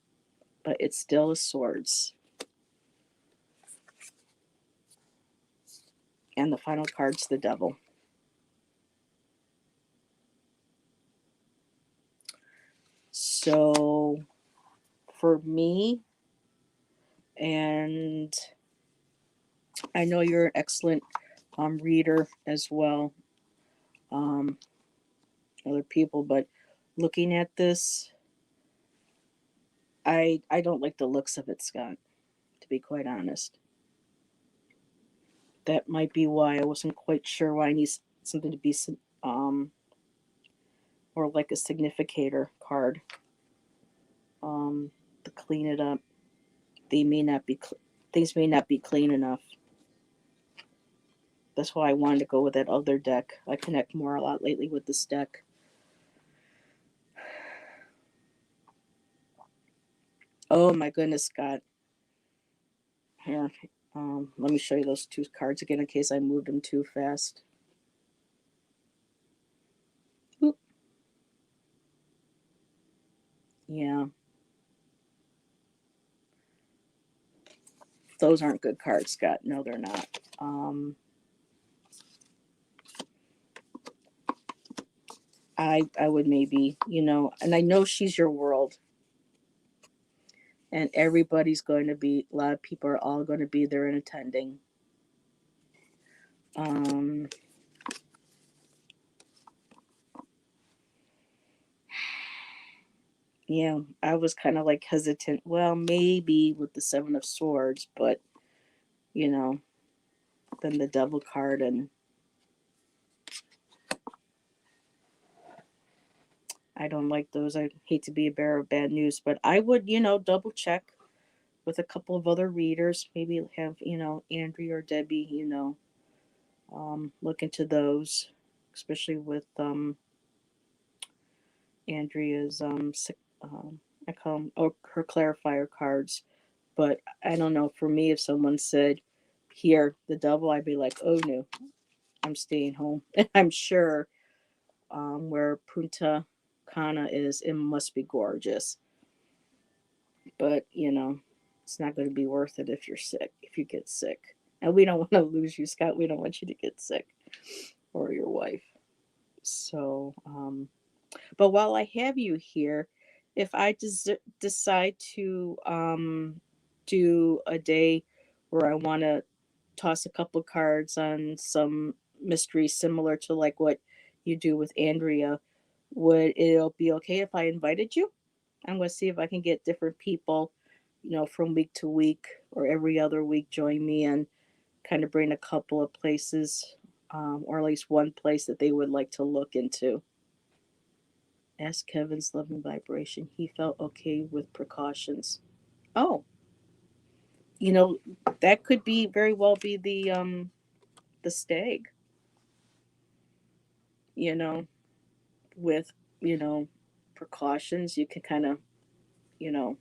but it's still a swords. And the final card's the devil. So for me, and I know you're an excellent reader as well, um, other people, but looking at this, I don't like the looks of it, Scott, to be quite honest. That might be why I wasn't quite sure why I need something to be um, or like a significator card to clean it up. They may not be things may not be clean enough. That's why I wanted to go with that other deck. I connect more a lot lately with this deck. Oh my goodness, Scott. Here, let me show you those two cards again in case I moved them too fast. Oop. Yeah, those aren't good cards, Scott. No, they're not. I would maybe, and I know she's your world, and everybody's going to be. A lot of people are all going to be there and attending. Um, yeah, I was kind of like hesitant. Well, maybe with the Seven of Swords, but you know, then the Devil card, and I don't like those. I hate to be a bearer of bad news, but I would, double check with a couple of other readers. Maybe have, Andrea or Debbie, look into those, especially with Andrea's I call them her clarifier cards. But I don't know. For me, if someone said, "Here, the devil," I'd be like, "Oh no, I'm staying home." I'm sure where Punta Cana is, it must be gorgeous. But it's not going to be worth it if you're sick. If you get sick, and we don't want to lose you, Scott. We don't want you to get sick or your wife. So, but while I have you here, if I decide to do a day where I want to toss a couple cards on some mystery similar to like what you do with Andrea, would it be okay if I invited you? I'm going to see if I can get different people, from week to week or every other week join me and kind of bring a couple of places, or at least one place that they would like to look into. Ask Kevin's loving vibration. He felt okay with precautions. Oh, you know, that could be very well be the stag, you know, with, you know, precautions. You can kind of, you know,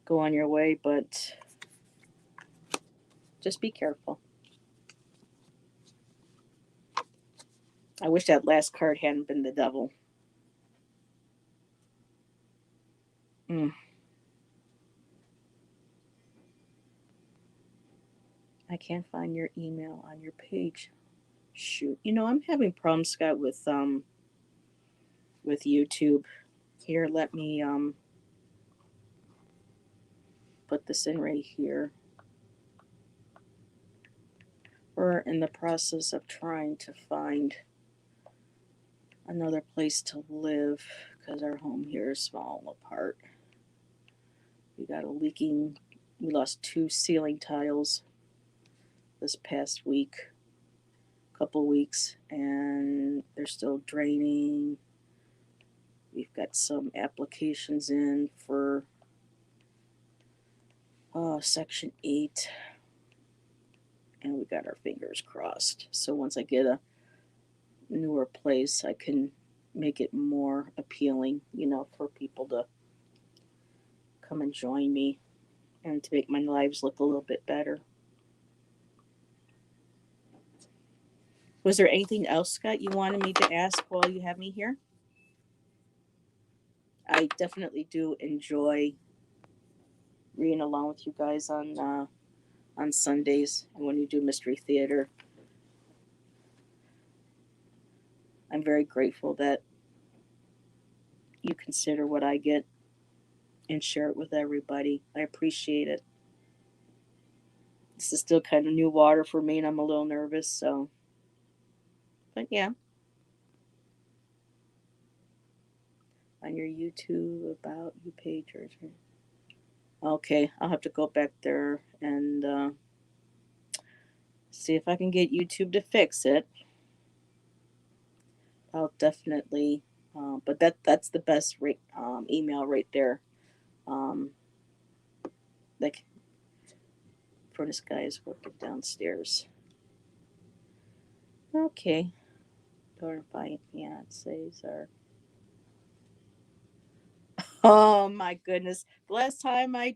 go on your way, but just be careful. I wish that last card hadn't been the devil. Mm, I can't find your email on your page. Shoot. I'm having problems, Scott, with with YouTube. Here, let me put this in right here. We're in the process of trying to find another place to live because our home here is falling apart. We got a leaking, we lost 2 ceiling tiles this past week, couple weeks, and they're still draining. We've got some applications in for Section 8, and we got our fingers crossed. So once I get a newer place, I can make it more appealing, for people to come and join me and to make my lives look a little bit better. Was there anything else, Scott, you wanted me to ask while you have me here? I definitely do enjoy reading along with you guys on Sundays and when you do Mystery Theater. I'm very grateful that you consider what I get and share it with everybody. I appreciate it. This is still kind of new water for me, and I'm a little nervous. So, but yeah, on your YouTube About You page, okay, I'll have to go back there and see if I can get YouTube to fix it. I'll definitely, but that's the best email right there. Um, like for this guy is working downstairs. Okay, don't find fiancés or. Oh my goodness! The last time I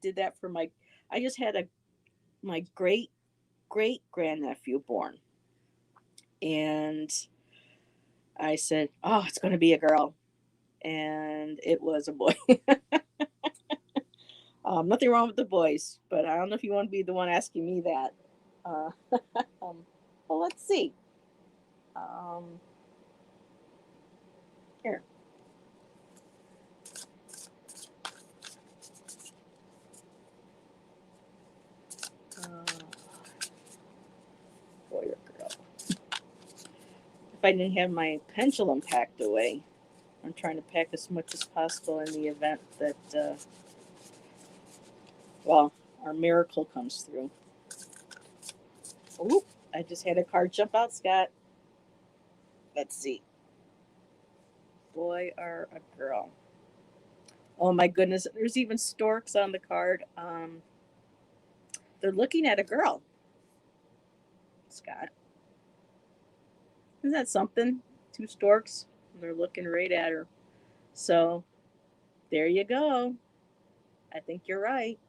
did that for I just had my great grandnephew born, and I said, oh, it's going to be a girl, and it was a boy. Nothing wrong with the boys, but I don't know if you want to be the one asking me that. Uh, well, let's see. Um, Here. Uh, Boy or girl. If I didn't have my pendulum packed away, I'm trying to pack as much as possible in the event that, our miracle comes through. Oop, I just had a card jump out, Scott. Let's see. Boy or a girl? Oh my goodness, there's even storks on the card. They're looking at a girl, Scott. Isn't that something? 2 storks, they're looking right at her. So there you go. I think you're right.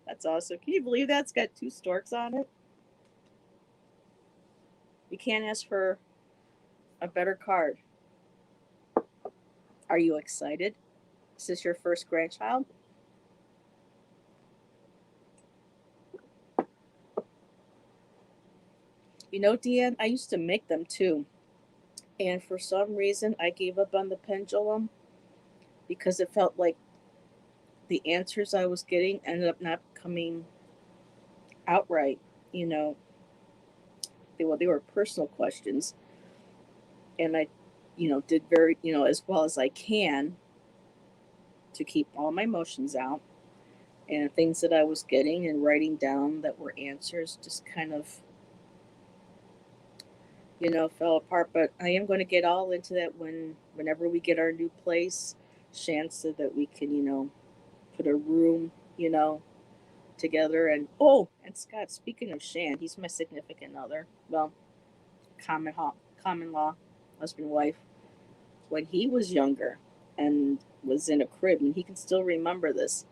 That's awesome. Can you believe that? It's got 2 storks on it? You can't ask for a better card. Are you excited? Is this your first grandchild? Deanne, I used to make them too. And for some reason, I gave up on the pendulum because it felt like the answers I was getting ended up not coming outright. You know, they were personal questions, and I, did very as well as I can to keep all my emotions out, and things that I was getting and writing down that were answers just kind of fell apart. But I am going to get all into that whenever we get our new place. Shan said that we can put a room together. And and Scott, speaking of Shan, he's my significant other. Well, common law husband wife. When he was younger and was in a crib, and he can still remember this,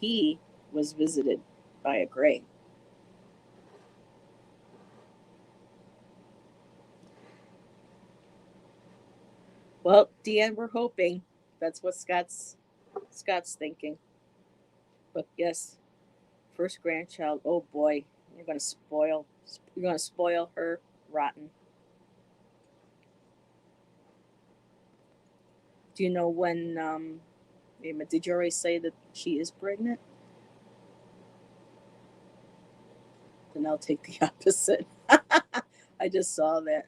he was visited by a gray. Well, Deanne, we're hoping that's what Scott's thinking. But yes, first grandchild. Oh boy, you're gonna spoil her rotten. Do you know when? Wait a minute, did you already say that she is pregnant? Then I'll take the opposite. I just saw that.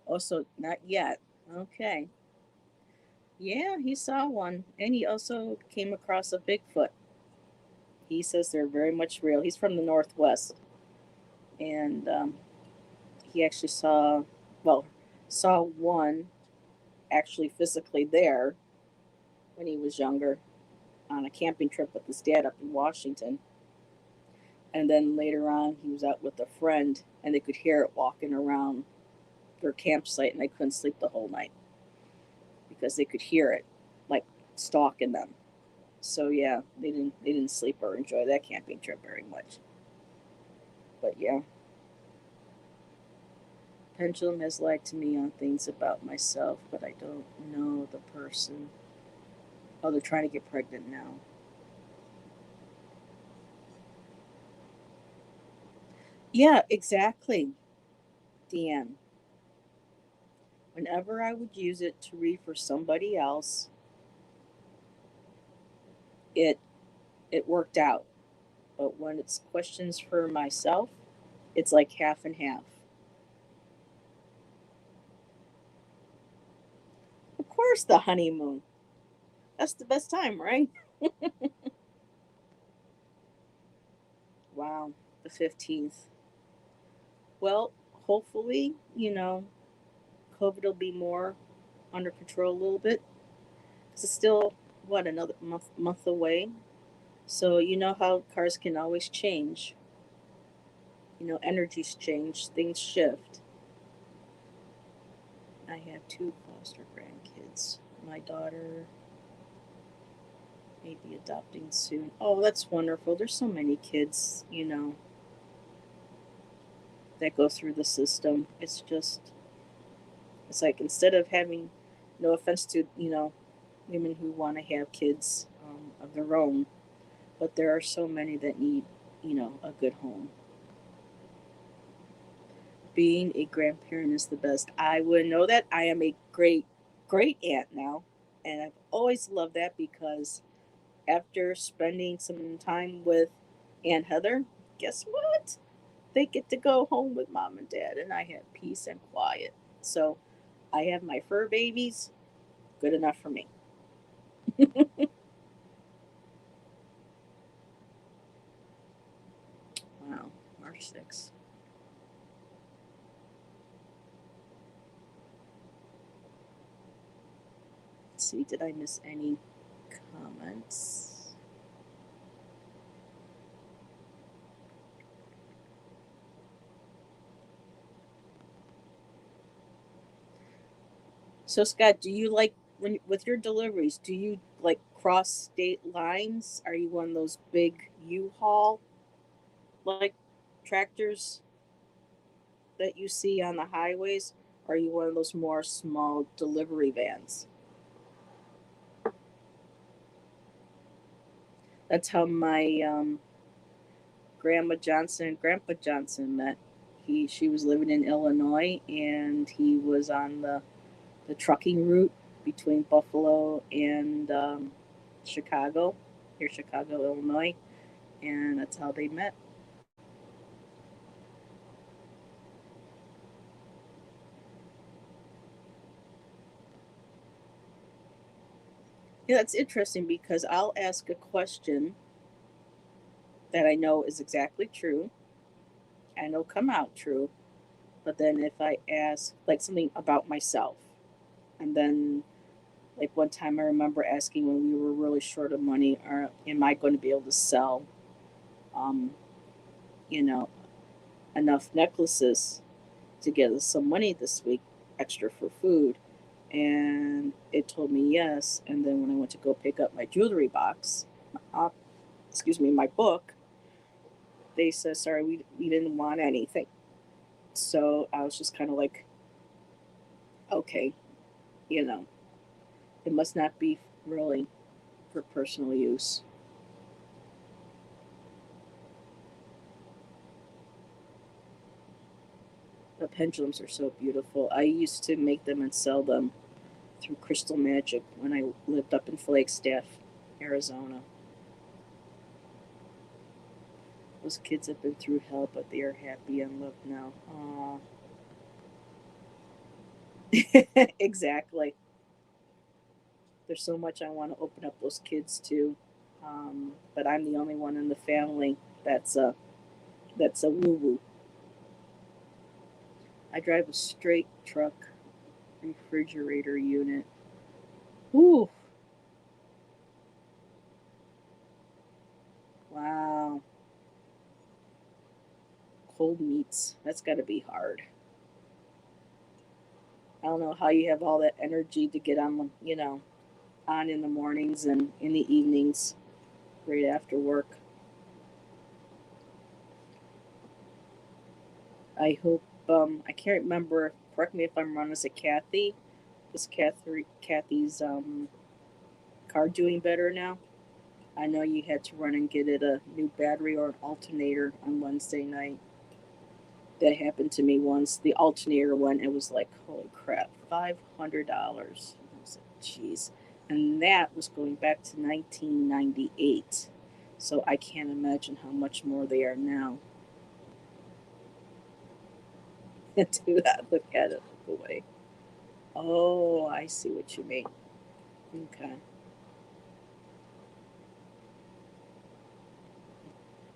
Also, not yet. Okay. Yeah, he saw one, and he also came across a Bigfoot. He says they're very much real. He's from the Northwest, and he actually well, saw one actually physically there when he was younger on a camping trip with his dad up in Washington. And then later on, he was out with a friend, and they could hear it walking around their campsite, and they couldn't sleep the whole night because they could hear it, like stalking them. So yeah, they didn't sleep or enjoy that camping trip very much. But yeah, Pendulum has lied to me on things about myself, but I don't know the person. Oh, they're trying to get pregnant now. Yeah, exactly, Deanne. Whenever I would use it to read for somebody else, it it worked out. But when it's questions for myself, it's like half and half. Of course, the honeymoon. That's the best time, right? Wow, the 15th. Well, hopefully, COVID will be more under control a little bit. 'Cause it's still, what, another month away? So, you know how cars can always change. Energies change, things shift. I have two foster grandkids. My daughter may be adopting soon. Oh, that's wonderful. There's so many kids, that go through the system. It's like instead of having, no offense to, women who want to have kids of their own, but there are so many that need, a good home. Being a grandparent is the best. I would know that. I am a great aunt now, and I've always loved that because after spending some time with Aunt Heather, guess what? They get to go home with mom and dad, and I have peace and quiet. So I have my fur babies, good enough for me. Wow, March 6th. Let's see, did I miss any comments? So Scott, do you like when with your deliveries? Do you like cross state lines? Are you one of those big U-Haul like tractors that you see on the highways? Or are you one of those more small delivery vans? That's how my Grandma Johnson and Grandpa Johnson met. She was living in Illinois, and he was on the trucking route between Buffalo and Chicago, near Chicago, Illinois, and that's how they met. Yeah, that's interesting because I'll ask a question that I know is exactly true and it'll come out true. But then if I ask like something about myself, and then like one time I remember asking when we were really short of money, or am I going to be able to sell, um, you know, enough necklaces to get us some money this week, extra for food? And it told me yes. And then when I went to go pick up my jewelry box, uh, excuse me, my book, they said, sorry, we didn't want anything. So I was just kind of like, okay, you know, it must not be really for personal use. The pendulums are so beautiful. I used to make them and sell them through Crystal Magic when I lived up in Flagstaff, Arizona. Those kids have been through hell, but they are happy and loved now. Aww. Exactly. There's so much I want to open up those kids to, but I'm the only one in the family that's a woo woo. I drive a straight truck refrigerator unit. Ooh, wow. Cold meats. That's got to be hard. I don't know how you have all that energy to get on in the mornings and in the evenings right after work. I hope, I can't remember, correct me if I'm wrong, is it Kathy? Is Kathy's car doing better now? I know you had to run and get it a new battery or an alternator on Wednesday night. That happened to me once. The alternator one, it was like, holy crap, $500. I was like, jeez. And that was going back to 1998. So I can't imagine how much more they are now. Do that. Look at it. Look away. Oh, I see what you mean. Okay.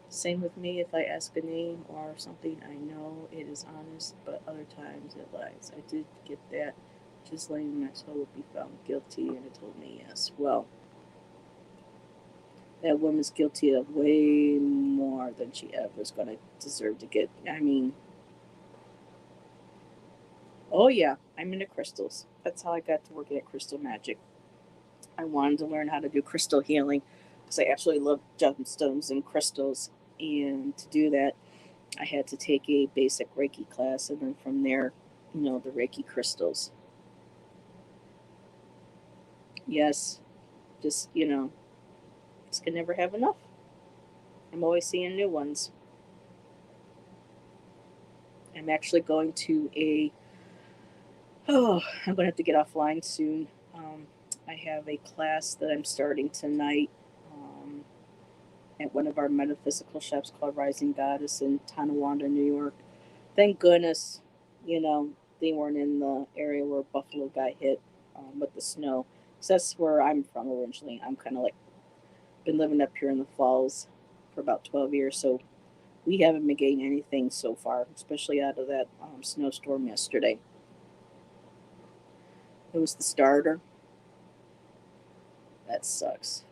Same with me. If I ask a name or something, I know it is honest, but other times it lies. I did get that. Just letting my soul would be found guilty, and it told me yes. Well, that woman's guilty of way more than she ever is going to deserve to get. I mean, oh yeah, I'm into crystals. That's how I got to working at Crystal Magic. I wanted to learn how to do crystal healing because I absolutely love gemstones and crystals. And to do that, I had to take a basic Reiki class, and then from there, the Reiki crystals. Yes, just just can never have enough. I'm always seeing new ones. I'm actually going to a oh, I'm going to have to get offline soon. I have a class that I'm starting tonight at one of our metaphysical shops called Rising Goddess in Tonawanda, New York. Thank goodness, you know, they weren't in the area where Buffalo got hit with the snow. So that's where I'm from originally. I'm kind of like been living up here in the falls for about 12 years, so we haven't been getting anything so far, especially out of that snowstorm yesterday. It was the starter. That sucks.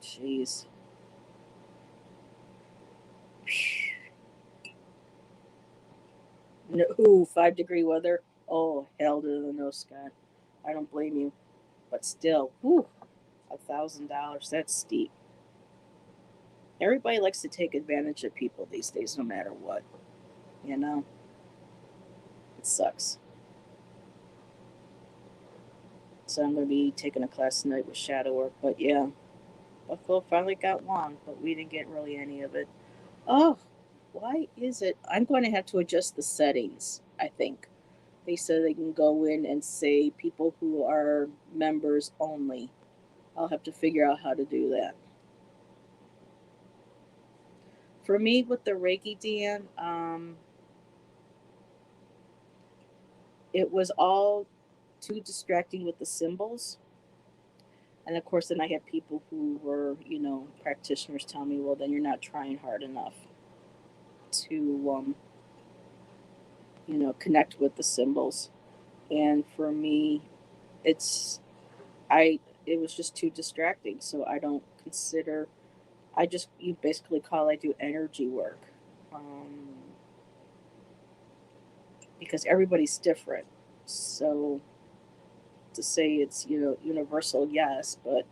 Jeez. No, ooh, 5-degree weather. Oh, hell to the no, Scott. I don't blame you. But still, whew, $1,000. That's steep. Everybody likes to take advantage of people these days, no matter what. You know, it sucks. So I'm going to be taking a class tonight with shadow work. But yeah, Buffalo finally got one, but we didn't get really any of it. Oh, why is it? I'm going to have to adjust the settings, I think. They said they can go in and say people who are members only. I'll have to figure out how to do that. For me, with the Reiki, Dan, it was all too distracting with the symbols. And of course, then I had people who were, practitioners tell me, well, then you're not trying hard enough to, connect with the symbols. And for me, it's, it was just too distracting. So I don't consider, you basically call, I do energy work. Um, because everybody's different. So to say it's, universal, yes, but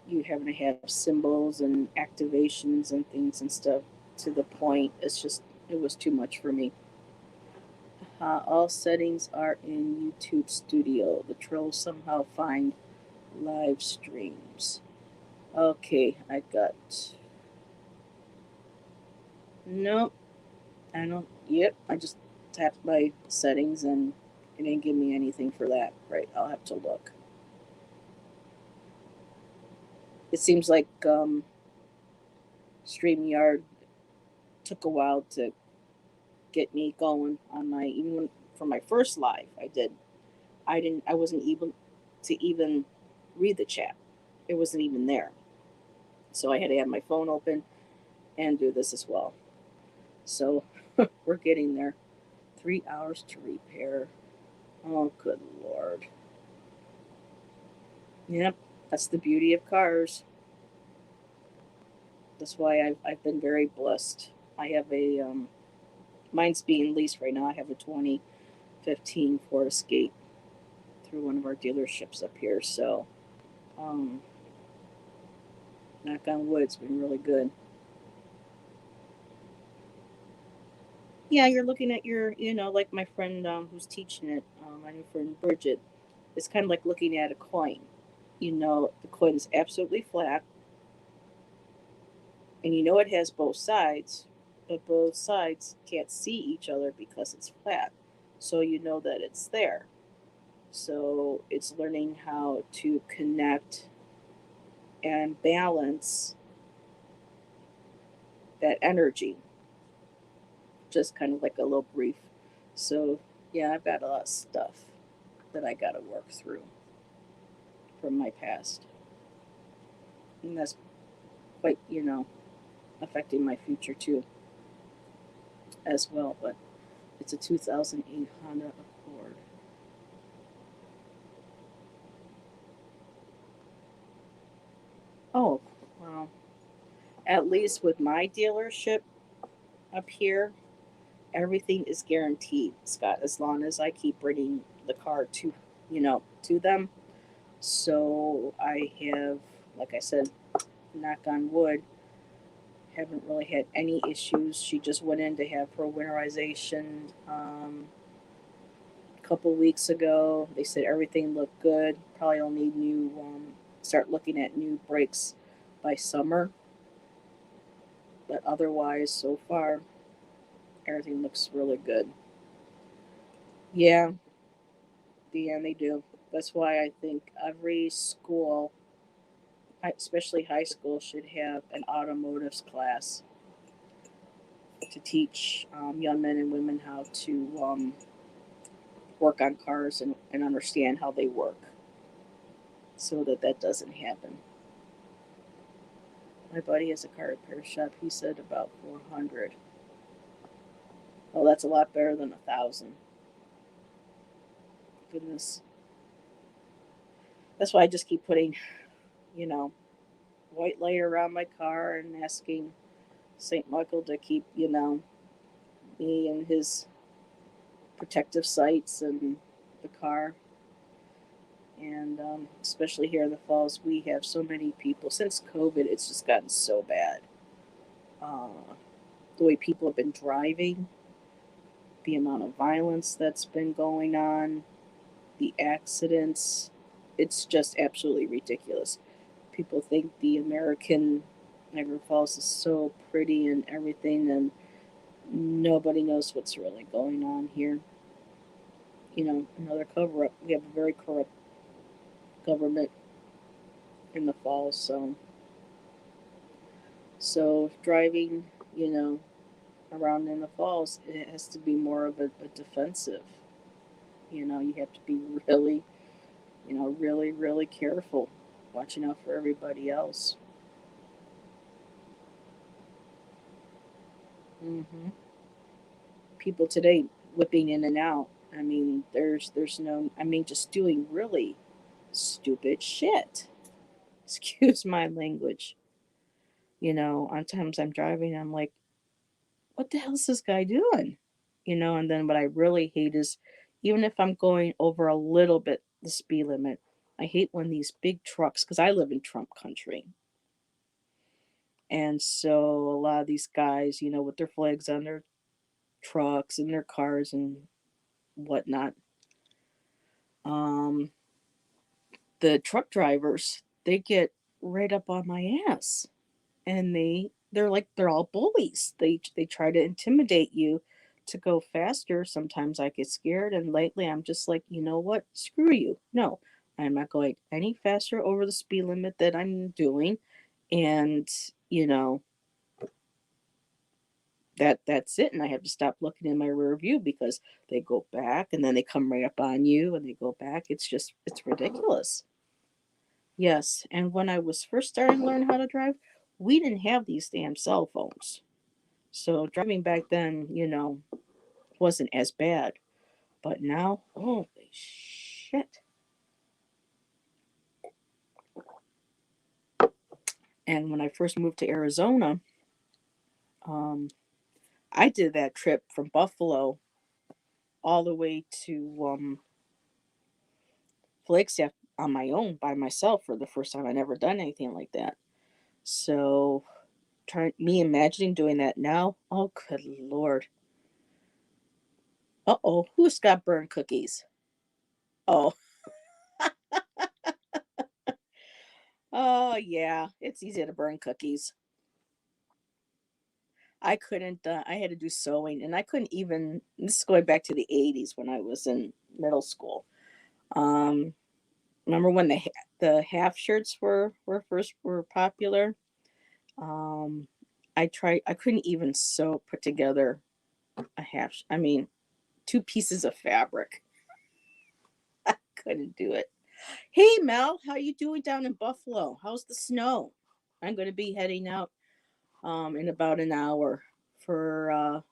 you having to have symbols and activations and things and stuff to the point. It was too much for me. All settings are in YouTube Studio. The trolls somehow find live streams. Okay, I got. Nope, I don't. Yep. I just tapped my settings and it didn't give me anything for that. Right. I'll have to look. It seems like StreamYard took a while to get me going on my even for my first live. I wasn't able to even read the chat. It wasn't even there. So I had to have my phone open and do this as well. So we're getting there. 3 hours to repair. Oh, good lord. Yep, that's the beauty of cars. That's why I've been very blessed. I have mine's being leased right now. I have a 2015 Ford Escape through one of our dealerships up here. So, um, knock on wood, it's been really good. Yeah, you're looking at like my friend who's teaching it, my new friend Bridget. It's kind of like looking at a coin. The coin is absolutely flat, and it has both sides, but both sides can't see each other because it's flat. So you know that it's there. So it's learning how to connect and balance that energy, just kind of like a little brief. So, yeah, I've got a lot of stuff that I got to work through from my past. And that's quite, affecting my future too, as well. But it's a 2008 Honda Accord. Oh, well, at least with my dealership up here, everything is guaranteed, Scott, as long as I keep bringing the car to them. So I have, like I said, knock on wood, haven't really had any issues. She just went in to have her winterization a couple weeks ago. They said everything looked good. Probably will need start looking at new brakes by summer. But otherwise, so far, everything looks really good. Yeah, yeah, they do. That's why I think every school, especially high school, should have an automotives class to teach young men and women how to work on cars and understand how they work so that that doesn't happen. My buddy has a car repair shop. He said about 400. Oh, that's a lot better than 1,000. Goodness. That's why I just keep putting, you know, white light around my car and asking St. Michael to keep, me and his protective sights and the car. And especially here in the falls, we have so many people. Since COVID, it's just gotten so bad. Uh, the way people have been driving, the amount of violence that's been going on, the accidents, it's just absolutely ridiculous. People think the American Niagara Falls is so pretty and everything, and nobody knows what's really going on here. Another cover up. We have a very corrupt government in the falls, so driving, you know, around in the falls, it has to be more of a defensive. You have to be really, really, really careful, watching out for everybody else. hmm People today whipping in and out. I mean, there's no. I mean, just doing really stupid shit. Excuse my language. On times I'm driving, I'm like, what the hell is this guy doing? And then what I really hate is, even if I'm going over a little bit the speed limit, I hate when these big trucks, because I live in Trump country. And so a lot of these guys, with their flags on their trucks and their cars and whatnot, um, the truck drivers, they get right up on my ass and they they're all bullies. They try to intimidate you to go faster. Sometimes I get scared, and lately I'm just like, you know what? Screw you. No, I'm not going any faster over the speed limit that I'm doing, and you know that's it. And I have to stop looking in my rear view because they go back and then they come right up on you and they go back. It's ridiculous. Yes, and when I was first starting to learn how to drive, we didn't have these damn cell phones. So driving back then, wasn't as bad. But now, holy shit. And when I first moved to Arizona, um, I did that trip from Buffalo all the way to Flagstaff on my own by myself for the first time. I never done anything like that. So, me imagining doing that now, oh, good lord. Uh oh, who's got burned cookies? Oh, oh yeah, it's easy to burn cookies. I couldn't. I had to do sewing, and I couldn't even. This is going back to the '80s when I was in middle school. Um, Remember when the half shirts were popular? Um, I tried. I couldn't even put together a half. I mean, two pieces of fabric. I couldn't do it. Hey Mel, how you doing down in Buffalo? How's the snow? I'm going to be heading out in about an hour for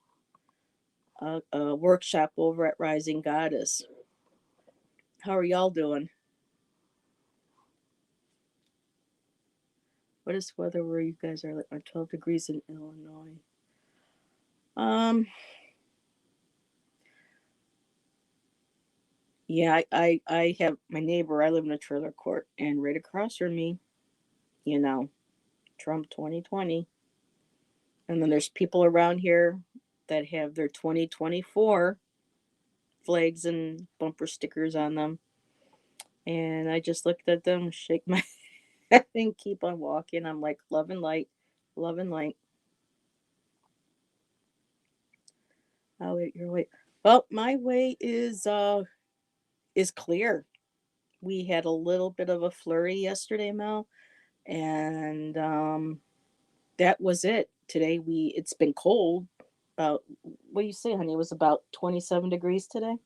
a workshop over at Rising Goddess. How are y'all doing? What is weather where you guys are? Like 12 degrees in Illinois. Um, yeah, I have my neighbor. I live in a trailer court, and right across from me, you know, Trump 2020. And then there's people around here that have their 2024 flags and bumper stickers on them. And I just looked at them, shake my head, and keep on walking. I'm like, love and light, love and light. Oh wait, your way. Well, my way is clear. We had a little bit of a flurry yesterday, Mel, and that was it. Today it's been cold. About what do you say, honey? It was about 27 degrees today.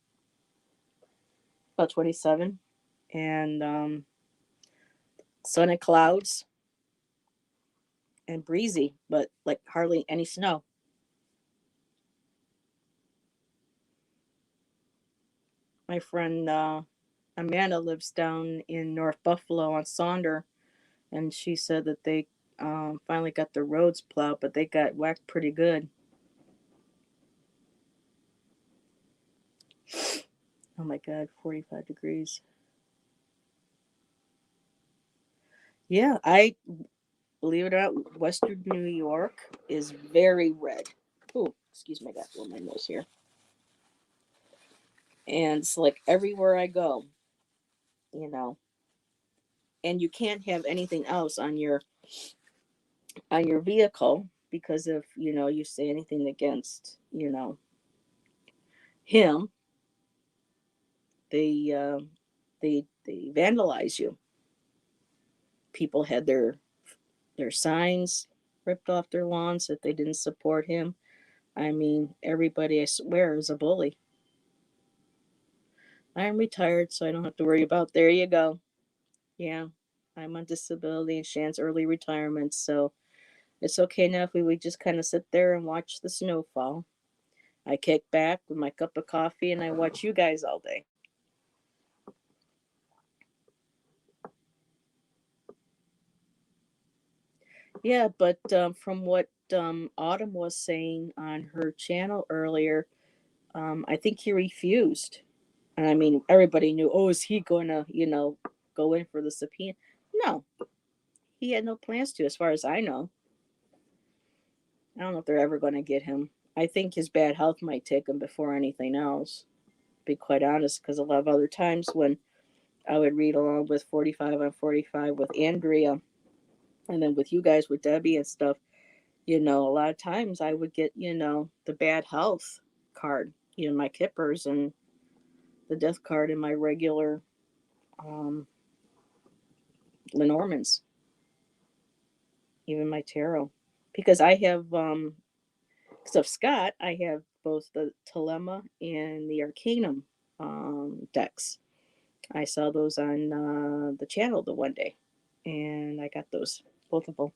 About 27, and sun and clouds and breezy, but like hardly any snow. My friend Amanda lives down in North Buffalo on Sonder, and she said that they finally got the roads plowed, but they got whacked pretty good. Oh my God, 45 degrees. Yeah, I believe it or not, Western New York is very red. Oh, excuse me, I got one of my nose here. And it's like everywhere I go, you know, and you can't have anything else on your vehicle because if you say anything against him, they they vandalize you. People had their signs ripped off their lawns if they didn't support him. I mean, everybody, I swear, is a bully. I'm retired, so I don't have to worry about. There you go. Yeah, I'm on disability and Shan's early retirement, so it's okay now if we would just kind of sit there and watch the snowfall. I kick back with my cup of coffee and I watch you guys all day. Yeah, but from what Autumn was saying on her channel earlier, I think he refused. And I mean, everybody knew, oh, is he going to, go in for the subpoena? No, he had no plans to, as far as I know. I don't know if they're ever going to get him. I think his bad health might take him before anything else, to be quite honest, because a lot of other times when I would read along with 45 on 45 with Andrea and then with you guys with Debbie and stuff, A lot of times I would get, the bad health card, my kippers and the death card in my regular um, Lenormands, even my tarot. Because I have, because of Scott, I have both the Telema and the Arcanum decks. I saw those on the channel the one day, and I got those, both of them.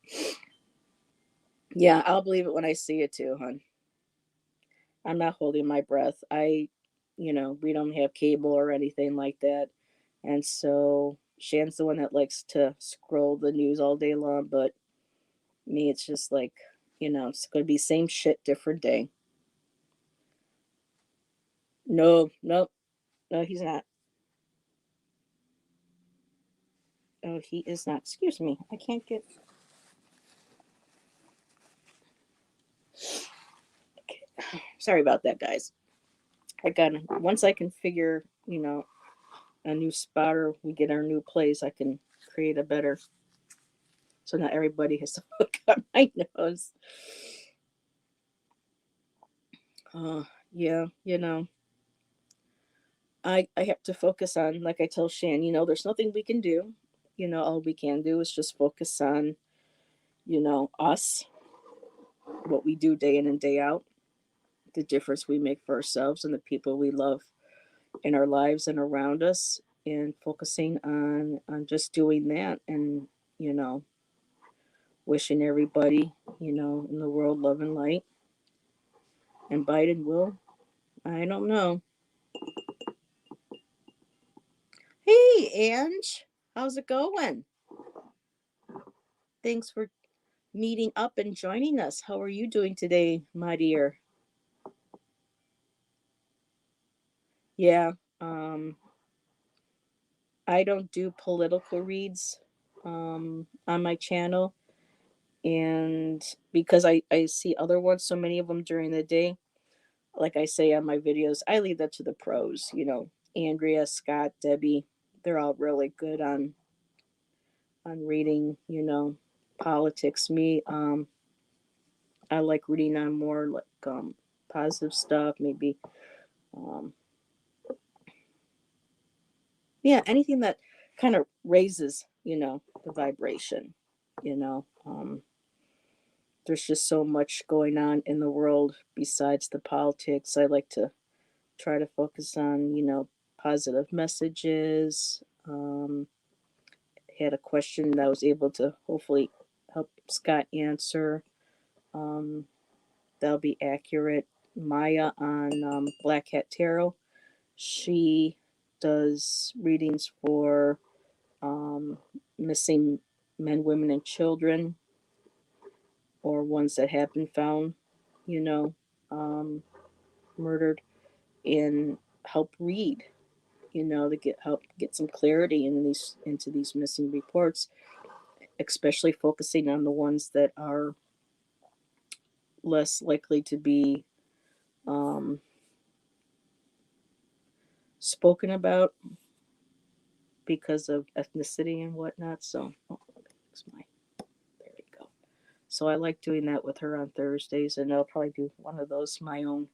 Yeah, I'll believe it when I see it too, hon. I'm not holding my breath. We don't have cable or anything like that. And so Shan's the one that likes to scroll the news all day long, but me, it's just like, it's going to be same shit, different day. No, no, no, he's not. Oh, he is not. Excuse me. I can't get. Sorry about that, guys. Once I can figure, a new spot or we get our new place, I can create a better, so not everybody has to look at my nose. Uh, yeah, I have to focus on, like I tell Shan, there's nothing we can do. All we can do is just focus on, us, what we do day in and day out, the difference we make for ourselves and the people we love in our lives and around us, and focusing on just doing that, and you know wishing everybody, in the world love and light. And Biden will, I don't know. Hey, Ange, how's it going? Thanks for meeting up and joining us. How are you doing today, my dear? Yeah, um, I don't do political reads on my channel, and because I see other ones, so many of them during the day, like I say on my videos, I leave that to the pros. Andrea, Scott, Debbie, they're all really good on reading. Politics. Me, I like reading on more like positive stuff. Maybe, um, yeah, anything that kind of raises, the vibration. You know, um, there's just so much going on in the world besides the politics. I like to try to focus on, positive messages. Had a question that I was able to hopefully help Scott answer. Um, that'll be accurate. Maya on Black Hat Tarot. She does readings for um, missing men, women, and children, or ones that have been found, you know, um, murdered, and help read, to help get some clarity into these missing reports, especially focusing on the ones that are less likely to be um, spoken about because of ethnicity and whatnot. So, that's my there we go. So I like doing that with her on Thursdays, and I'll probably do one of those my own.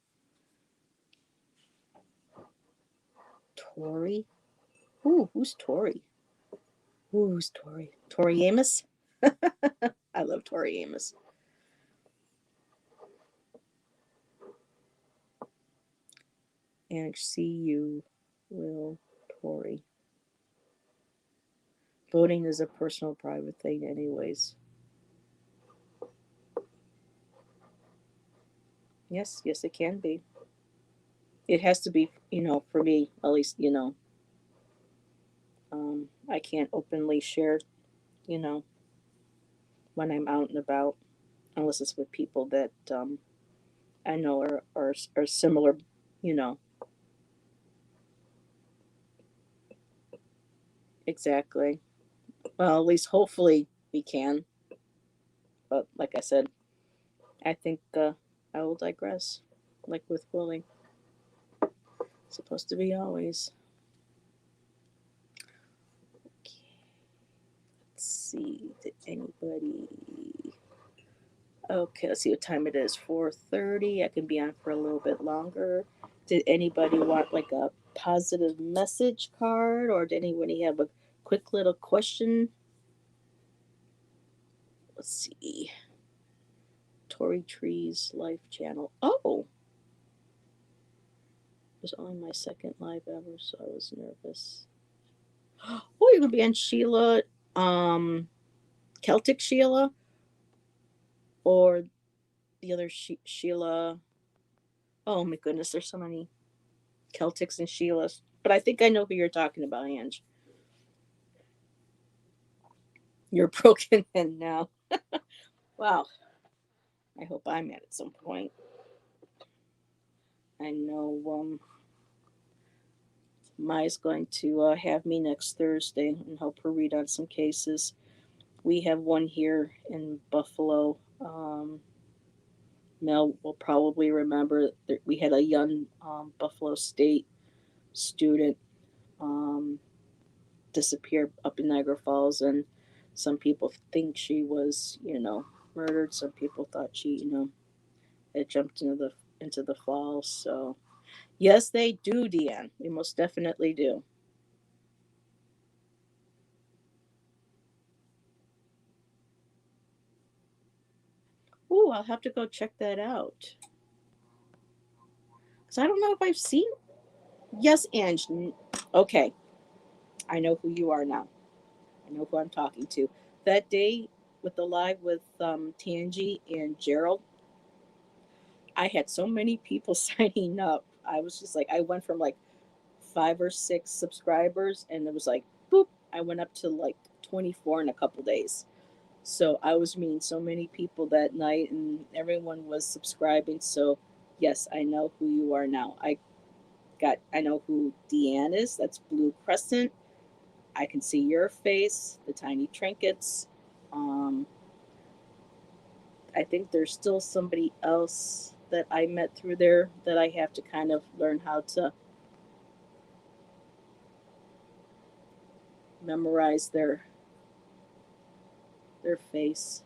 Tori? Ooh, who's Tori? Ooh, who's Tori? Tori Amos? I love Tori Amos. And see you, Will Tori. Voting is a personal, private thing, anyways. Yes, yes, it can be. It has to be, for me, at least, I can't openly share, you know, when I'm out and about, unless it's with people that I know are similar, you know, exactly. Well, at least hopefully we can. But like I said, I think I will digress, like with Willie. It's supposed to be always. Okay, let's see. Did anybody? Okay, let's see what time it is. 4:30. I can be on for a little bit longer. Did anybody want like a positive message card, or did anybody have a quick little question? Let's see. Tory Trees Life Channel. Oh, it was only my second live ever, so I was nervous. Oh, you're gonna be on Sheila, um, Celtic Sheila, or the other Sheila. Oh my goodness, there's so many Celtics and Sheilas. But I think I know who you're talking about, Ange. You're broken in now. Wow. I hope I'm at some point. I know Mai's going to have me next Thursday and help her read on some cases. We have one here in Buffalo. Mel will probably remember that we had a young Buffalo State student um, disappear up in Niagara Falls, and some people think she was, murdered. Some people thought she, had jumped into the falls. So yes, they do, Deanne. They most definitely do. Ooh, I'll have to go check that out because I don't know if I've seen. Yes, Ange. Okay, I know who you are now. I know who I'm talking to. That day with the live with Tangi and Gerald, I had so many people signing up. I was just like, I went from like 5 or 6 subscribers, and it was like, boop, I went up to like 24 in a couple days. So I was meeting so many people that night, and everyone was subscribing. So yes, I know who you are now. I know who Deanne is. That's Blue Crescent. I can see your face, the tiny trinkets. Um, I think there's still somebody else that I met through there that I have to kind of learn how to memorize their face.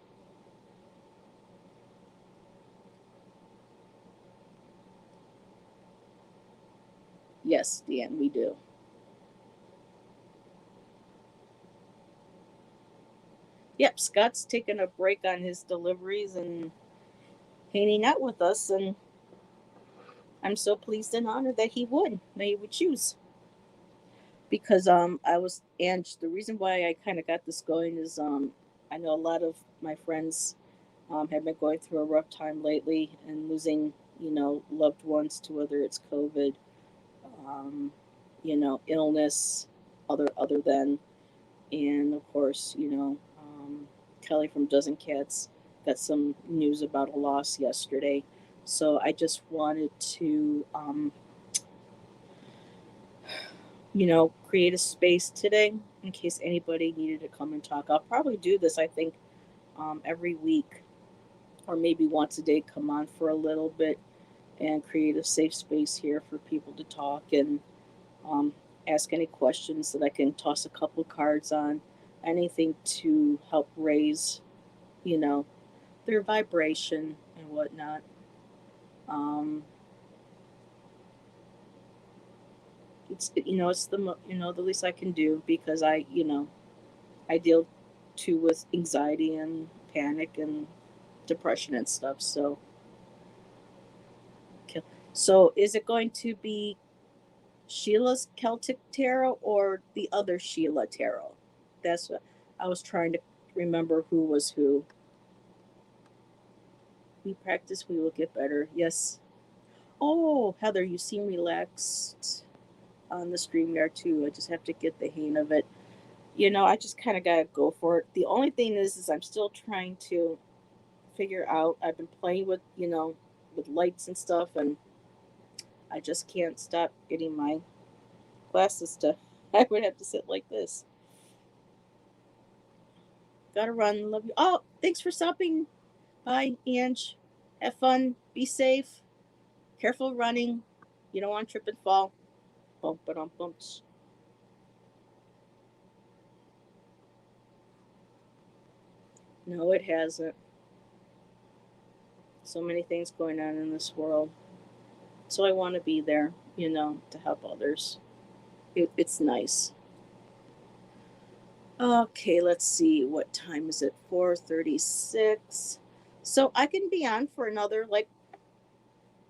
Yes, Deanne, we do. Yep, Scott's taking a break on his deliveries and hanging out with us, and I'm so pleased and honored that he would choose. Because I was and the reason why I kind of got this going is I know a lot of my friends have been going through a rough time lately and losing loved ones to whether it's COVID, um, illness, other than, and of course Kelly from Dozen Cats got some news about a loss yesterday. So I just wanted to create a space today in case anybody needed to come and talk. I'll probably do this, I think, every week or maybe once a day, come on for a little bit and create a safe space here for people to talk and um, ask any questions that I can toss a couple cards on, anything to help raise, you know, their vibration and whatnot. Um, it's the least I can do because I deal too with anxiety and panic and depression and stuff. So is it going to be Sheila's Celtic Tarot or the other Sheila Tarot? That's what I was trying to remember who was who. We practice, we will get better. Yes. Oh, Heather, you seem relaxed on the StreamYard too. I just have to get the hang of it. I just kind of gotta go for it. The only thing is I'm still trying to figure out. I've been playing with lights and stuff, and I just can't stop getting my glasses to. I would have to sit like this. Gotta run. Love you. Oh, thanks for stopping. Bye, Ange. Have fun. Be safe. Careful running. You don't want to trip and fall. Bump, bump, bumps. No, it hasn't. So many things going on in this world. So I want to be there, to help others. It's nice. Okay, let's see. What time is it? 4:36. So I can be on for another like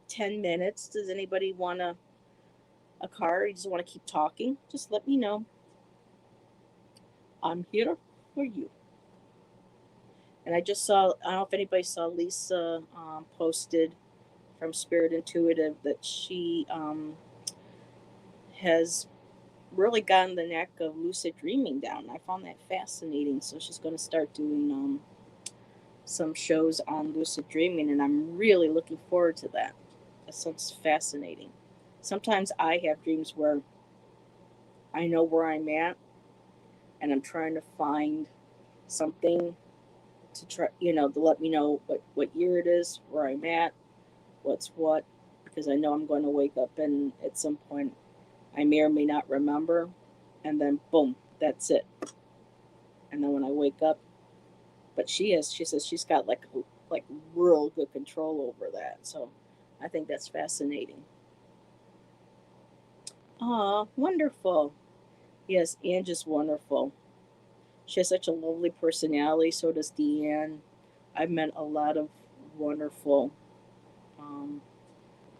10 minutes. Does anybody want a card? You just want to keep talking? Just let me know. I'm here for you. And I just saw, I don't know if anybody saw Lisa posted from Spirit Intuitive that she has really gotten the knack of lucid dreaming down. I found that fascinating. So she's going to start doing some shows on lucid dreaming, and I'm really looking forward to that. That sounds fascinating. Sometimes I have dreams where I know where I'm at, and I'm trying to find something to try, to let me know what year it is, where I'm at, what's what, because I know I'm going to wake up and at some point I may or may not remember, and then boom, that's it. And then when I wake up, but she says she's got like real good control over that. So I think that's fascinating. Ah, wonderful. Yes, Ange is wonderful. She has such a lovely personality. So does Deanne. I've met a lot of wonderful um,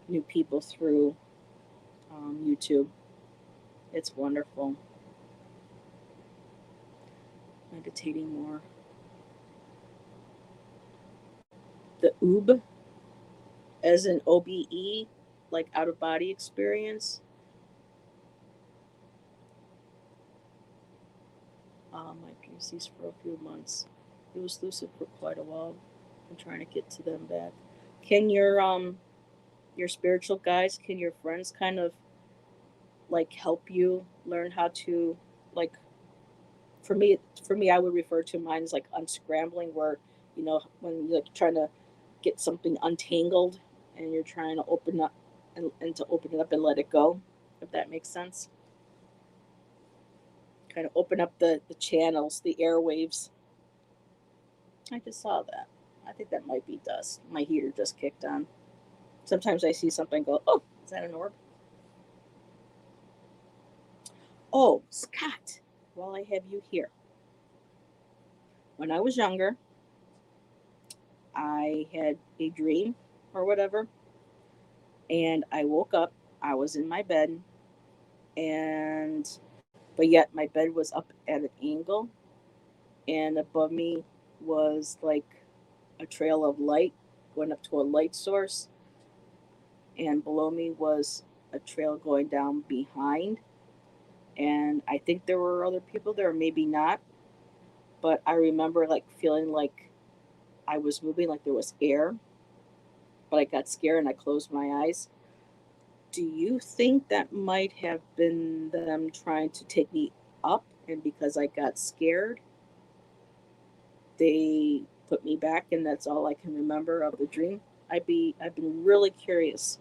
new people through YouTube. It's wonderful. Meditating more. The OOB, as in OBE, like out of body experience. My PCs for a few months. It was lucid for quite a while. I'm trying to get to them back. Can your spiritual guides, can your friends kind of like help you learn how to like for me I would refer to mine as like unscrambling, where when you're like trying to get something untangled and you're trying to open up and to open it up and let it go, if that makes sense. Kind of open up the channels, the airwaves. I just saw that. I think that might be dust. My heater just kicked on. Sometimes I see something and go, oh, is that an orb? Oh, Scott, while I have you here. When I was younger, I had a dream or whatever, and I woke up. I was in my bed, and but yet my bed was up at an angle, and above me was like a trail of light going up to a light source, and below me was a trail going down behind. And I think there were other people there, maybe not, but I remember like feeling like I was moving, like there was air, but I got scared and I closed my eyes. Do you think that might have been them trying to take me up, and because I got scared, they put me back, and that's all I can remember of the dream? I've been really curious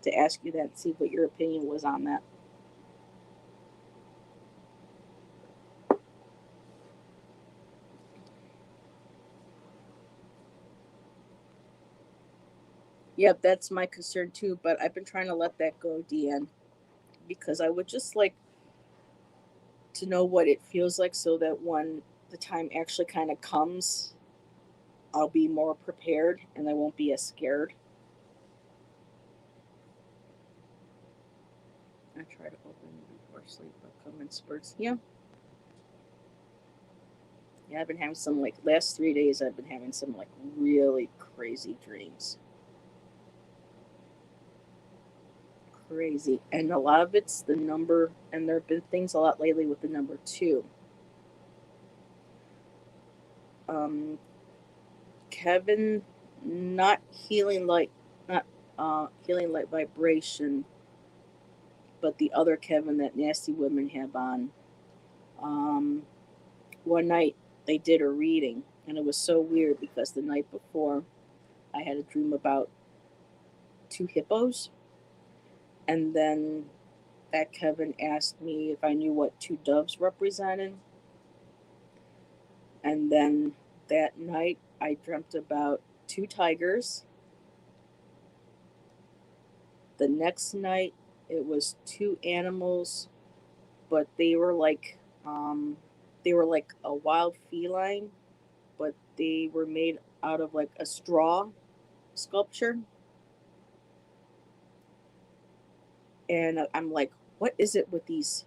to ask you that and see what your opinion was on that. Yep, that's my concern too, but I've been trying to let that go, Deanne, because I would just like to know what it feels like so that when the time actually kind of comes, I'll be more prepared and I won't be as scared. I try to open before sleep, but come in spurts. Yeah, yeah. I've been having some like last 3 days. I've been having some like really crazy dreams, crazy, and a lot of it's the number. And there have been things a lot lately with the number two. Um, Kevin, not healing light, not healing light vibration, but the other Kevin that nasty women have on. Um, One night they did a reading, and it was so weird because the night before I had a dream about two hippos, and then that Kevin asked me if I knew what two doves represented, and then that night I dreamt about two tigers, The next night, it was two animals, but um, they were like a wild feline, but they were made out of like a straw sculpture. And I'm like, what is it with these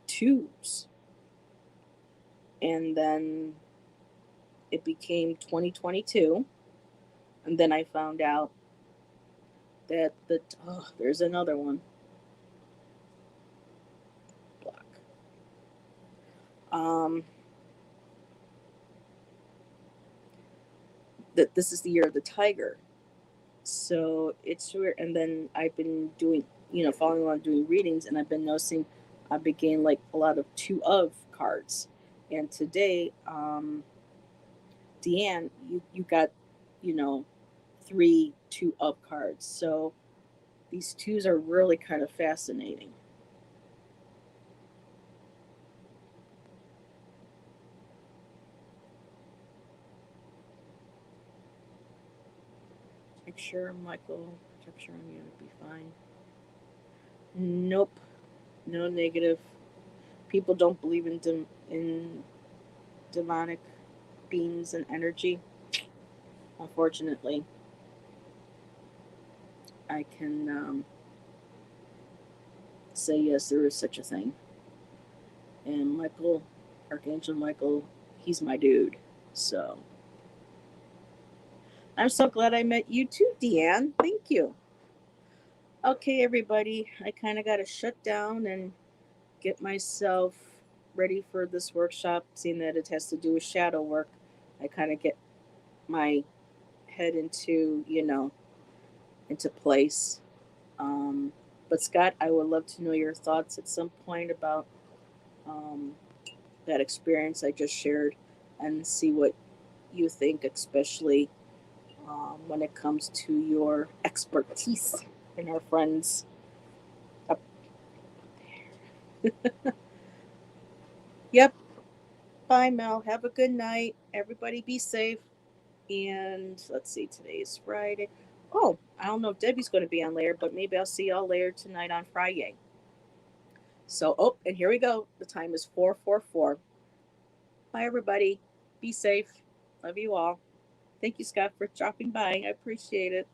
tubes? And then it became 2022, and then I found out that there's another one, black. Um, that this is the year of the tiger. So it's weird. And then I've been doing, following along doing readings, and I've been noticing I've been getting like a lot of two of cards. And today, Deanne, you got, you know, three two of cards. So these twos are really kind of fascinating. Make sure, Michael, protection on you would be fine. Nope, no negative. People don't believe in demonic beings and energy. Unfortunately, I can say yes, there is such a thing. And Michael, Archangel Michael, he's my dude. So I'm so glad I met you too, Deanne. Thank you. Okay, everybody, I kind of got to shut down and get myself ready for this workshop, seeing that it has to do with shadow work. I kind of get my head into place. Um, but Scott, I would love to know your thoughts at some point about um, that experience I just shared and see what you think, especially when it comes to your expertise and our friends up. Yep. Bye, Mel. Have a good night. Everybody be safe. And let's see, today's Friday. Oh, I don't know if Debbie's going to be on later, but maybe I'll see y'all later tonight on Friday. So, oh, and here we go. The time is 4:44. Bye, everybody. Be safe. Love you all. Thank you, Scott, for dropping by. I appreciate it.